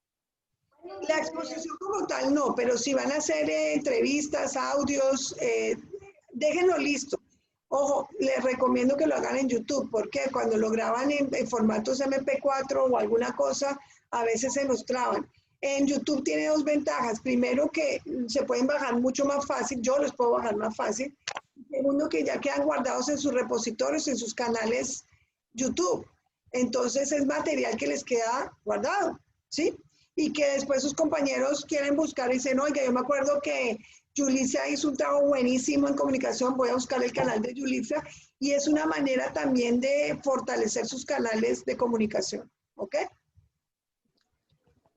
La exposición como tal no, pero si van a hacer entrevistas, audios, déjenlo listo. Ojo, les recomiendo que lo hagan en YouTube, porque cuando lo graban en formatos MP4 o alguna cosa, a veces se nos traban. En YouTube tiene dos ventajas. Primero, que se pueden bajar mucho más fácil. Yo los puedo bajar más fácil. Segundo, que ya quedan guardados en sus repositorios, en sus canales YouTube. Entonces, es material que les queda guardado, ¿sí? Y que después sus compañeros quieren buscar y dicen, oiga, yo me acuerdo que Yulitza hizo un trabajo buenísimo en comunicación, voy a buscar el canal de Yulitza. Y es una manera también de fortalecer sus canales de comunicación, ¿ok?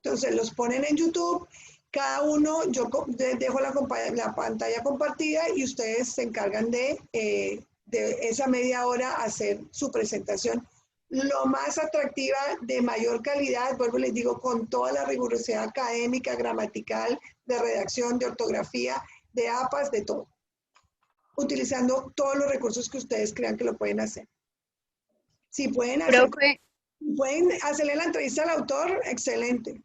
Entonces los ponen en YouTube, cada uno, yo dejo la pantalla compartida y ustedes se encargan de esa media hora hacer su presentación lo más atractiva, de mayor calidad, vuelvo y les digo, con toda la rigurosidad académica, gramatical, de redacción, de ortografía, de APAS, de todo. Utilizando todos los recursos que ustedes crean que lo pueden hacer. Si pueden hacerle la entrevista al autor, excelente.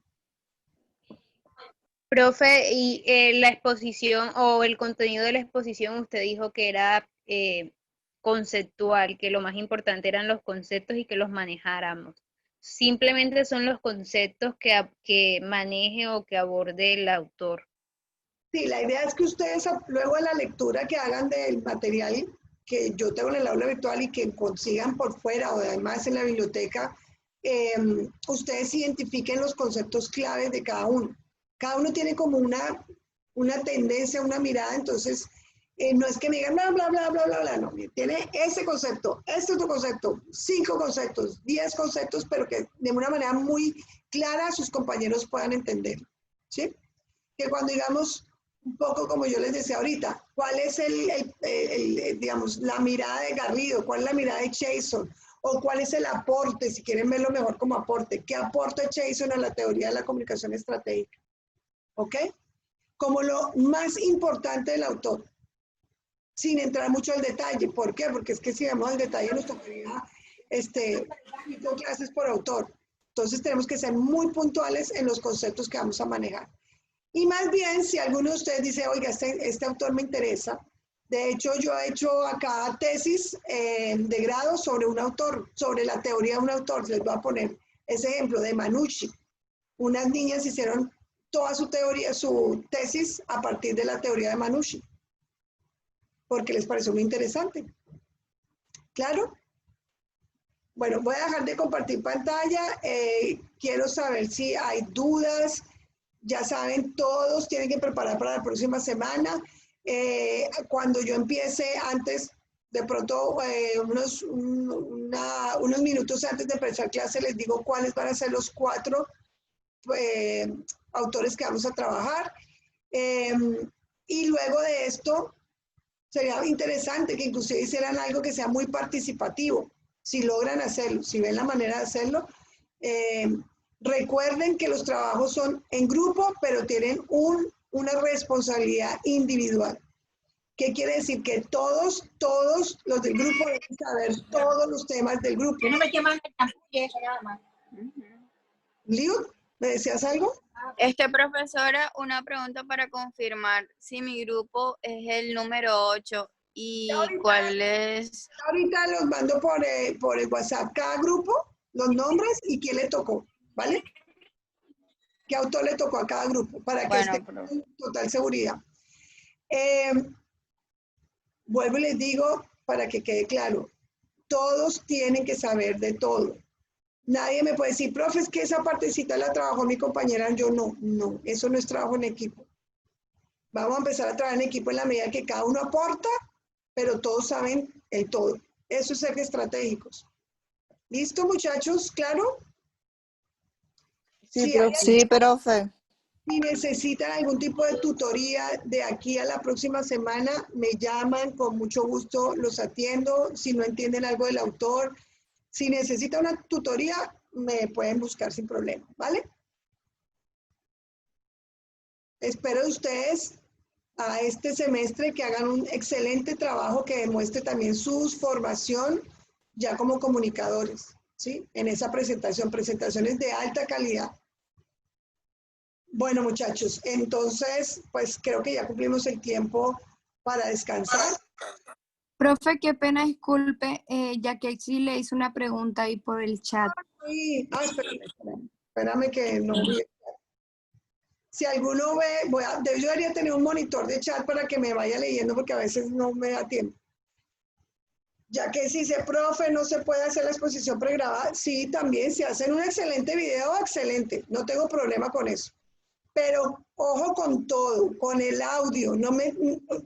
Profe, y la exposición o el contenido de la exposición, usted dijo que era conceptual, que lo más importante eran los conceptos y que los manejáramos. Simplemente son los conceptos que maneje o que aborde el autor. Sí, la idea es que ustedes, luego de la lectura que hagan del material que yo tengo en el aula virtual y que consigan por fuera o además en la biblioteca, ustedes identifiquen los conceptos claves de cada uno. Cada uno tiene como una tendencia, una mirada, entonces no es que me digan bla, bla, bla, bla, bla, bla, no. Tiene ese concepto, este otro concepto, 5 conceptos, 10 conceptos, pero que de una manera muy clara sus compañeros puedan entender, ¿sí? Que cuando digamos un poco como yo les decía ahorita, ¿cuál es digamos, la mirada de Garrido? ¿Cuál es la mirada de Chason? ¿O cuál es el aporte, si quieren verlo mejor como aporte? ¿Qué aporta Chason a la teoría de la comunicación estratégica? ¿Ok? Como lo más importante del autor, sin entrar mucho al detalle. ¿Por qué? Porque es que si vemos al detalle nos tocaría clases por autor. Entonces tenemos que ser muy puntuales en los conceptos que vamos a manejar. Y más bien, si alguno de ustedes dice, oiga, este autor me interesa, de hecho yo he hecho acá tesis de grado sobre un autor, sobre la teoría de un autor. Les voy a poner ese ejemplo de Manucci. Unas niñas hicieron toda su teoría, su tesis a partir de la teoría de Manucci, porque les pareció muy interesante. ¿Claro? Bueno, voy a dejar de compartir pantalla. Quiero saber si hay dudas. Ya saben, todos tienen que preparar para la próxima semana. Cuando yo empiece antes, de pronto, unos minutos antes de empezar clase, les digo cuáles van a ser los 4 autores que vamos a trabajar. Y luego de esto, sería interesante que inclusive hicieran algo que sea muy participativo, si logran hacerlo, si ven la manera de hacerlo. Recuerden que los trabajos son en grupo, pero tienen una responsabilidad individual. ¿Qué quiere decir? Que todos los del grupo deben saber todos los temas del grupo. Yo no me llaman eso nada más. Liu, ¿me decías algo? Profesora, una pregunta para confirmar si mi grupo es el número 8 y cuál es... Ahorita los mando por el WhatsApp, cada grupo, los nombres y quién le tocó, ¿vale? ¿Qué autor le tocó a cada grupo? Para que esté en total seguridad. Vuelvo y les digo, para que quede claro, todos tienen que saber de todo. Nadie me puede decir, profe, es que esa partecita la trabajó mi compañera. Yo no, eso no es trabajo en equipo. Vamos a empezar a trabajar en equipo en la medida que cada uno aporta, pero todos saben el todo. Eso es ser estratégicos. ¿Listo, muchachos? ¿Claro? Sí, profe. Si necesitan algún tipo de tutoría de aquí a la próxima semana, me llaman, con mucho gusto los atiendo. Si no entienden algo del autor, si necesitan una tutoría, me pueden buscar sin problema, ¿vale? Espero de ustedes a este semestre que hagan un excelente trabajo que demuestre también su formación ya como comunicadores, ¿sí? En esa presentaciones de alta calidad. Bueno, muchachos, entonces, pues creo que ya cumplimos el tiempo para descansar. Profe, qué pena, disculpe, ya que sí le hice una pregunta ahí por el chat. Sí. Espérame. Espérame que no vi. Si alguno ve, yo debería tener un monitor de chat para que me vaya leyendo porque a veces no me da tiempo. Ya que si dice, profe, no se puede hacer la exposición pregrabada, sí, también, si hacen un excelente video, excelente, no tengo problema con eso. Pero ojo con todo, con el audio,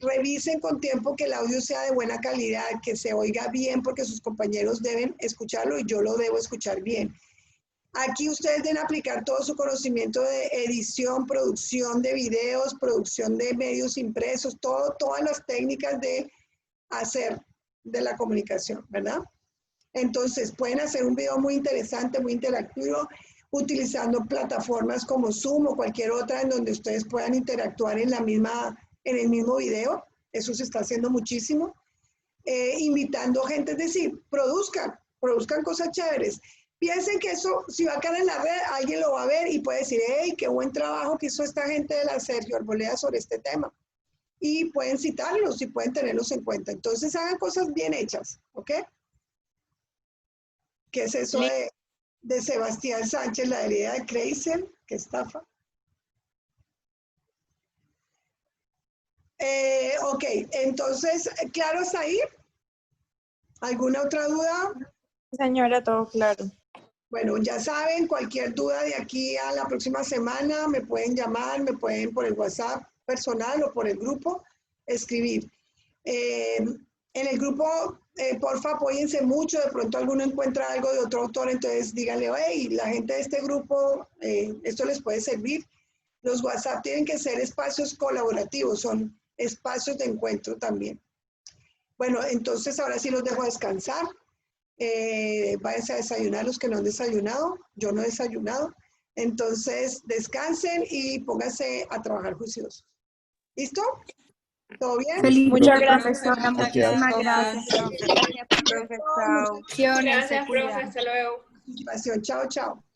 revisen con tiempo que el audio sea de buena calidad, que se oiga bien, porque sus compañeros deben escucharlo y yo lo debo escuchar bien. Aquí ustedes deben aplicar todo su conocimiento de edición, producción de videos, producción de medios impresos, todas las técnicas de hacer de la comunicación, ¿verdad? Entonces, pueden hacer un video muy interesante, muy interactivo, utilizando plataformas como Zoom o cualquier otra en donde ustedes puedan interactuar en el mismo video. Eso se está haciendo muchísimo. Invitando gente, es decir, produzcan cosas chéveres. Piensen que eso, si va a caer en la red, alguien lo va a ver y puede decir, hey, qué buen trabajo que hizo esta gente de la Sergio Arboleda sobre este tema. Y pueden citarlos y pueden tenerlos en cuenta. Entonces, hagan cosas bien hechas, ¿ok? ¿Qué es eso de Sebastián Sánchez, la herida de Kreisel? ¿Qué estafa? Ok, entonces, ¿claro hasta ahí? ¿Alguna otra duda? Señora, todo claro. Bueno, ya saben, cualquier duda de aquí a la próxima semana me pueden llamar, me pueden por el WhatsApp personal o por el grupo escribir. En el grupo, porfa, apóyense mucho, de pronto alguno encuentra algo de otro autor, entonces díganle, hey, la gente de este grupo, esto les puede servir. Los WhatsApp tienen que ser espacios colaborativos, son espacios de encuentro también. Bueno, entonces ahora sí los dejo descansar. Váyanse a desayunar los que no han desayunado, yo no he desayunado, entonces descansen y pónganse a trabajar juiciosos. ¿Listo? ¿Todo bien? Muchas gracias, profesora. Muchísimas gracias, profe. Gracias, profe. Hasta luego. Chao, chao.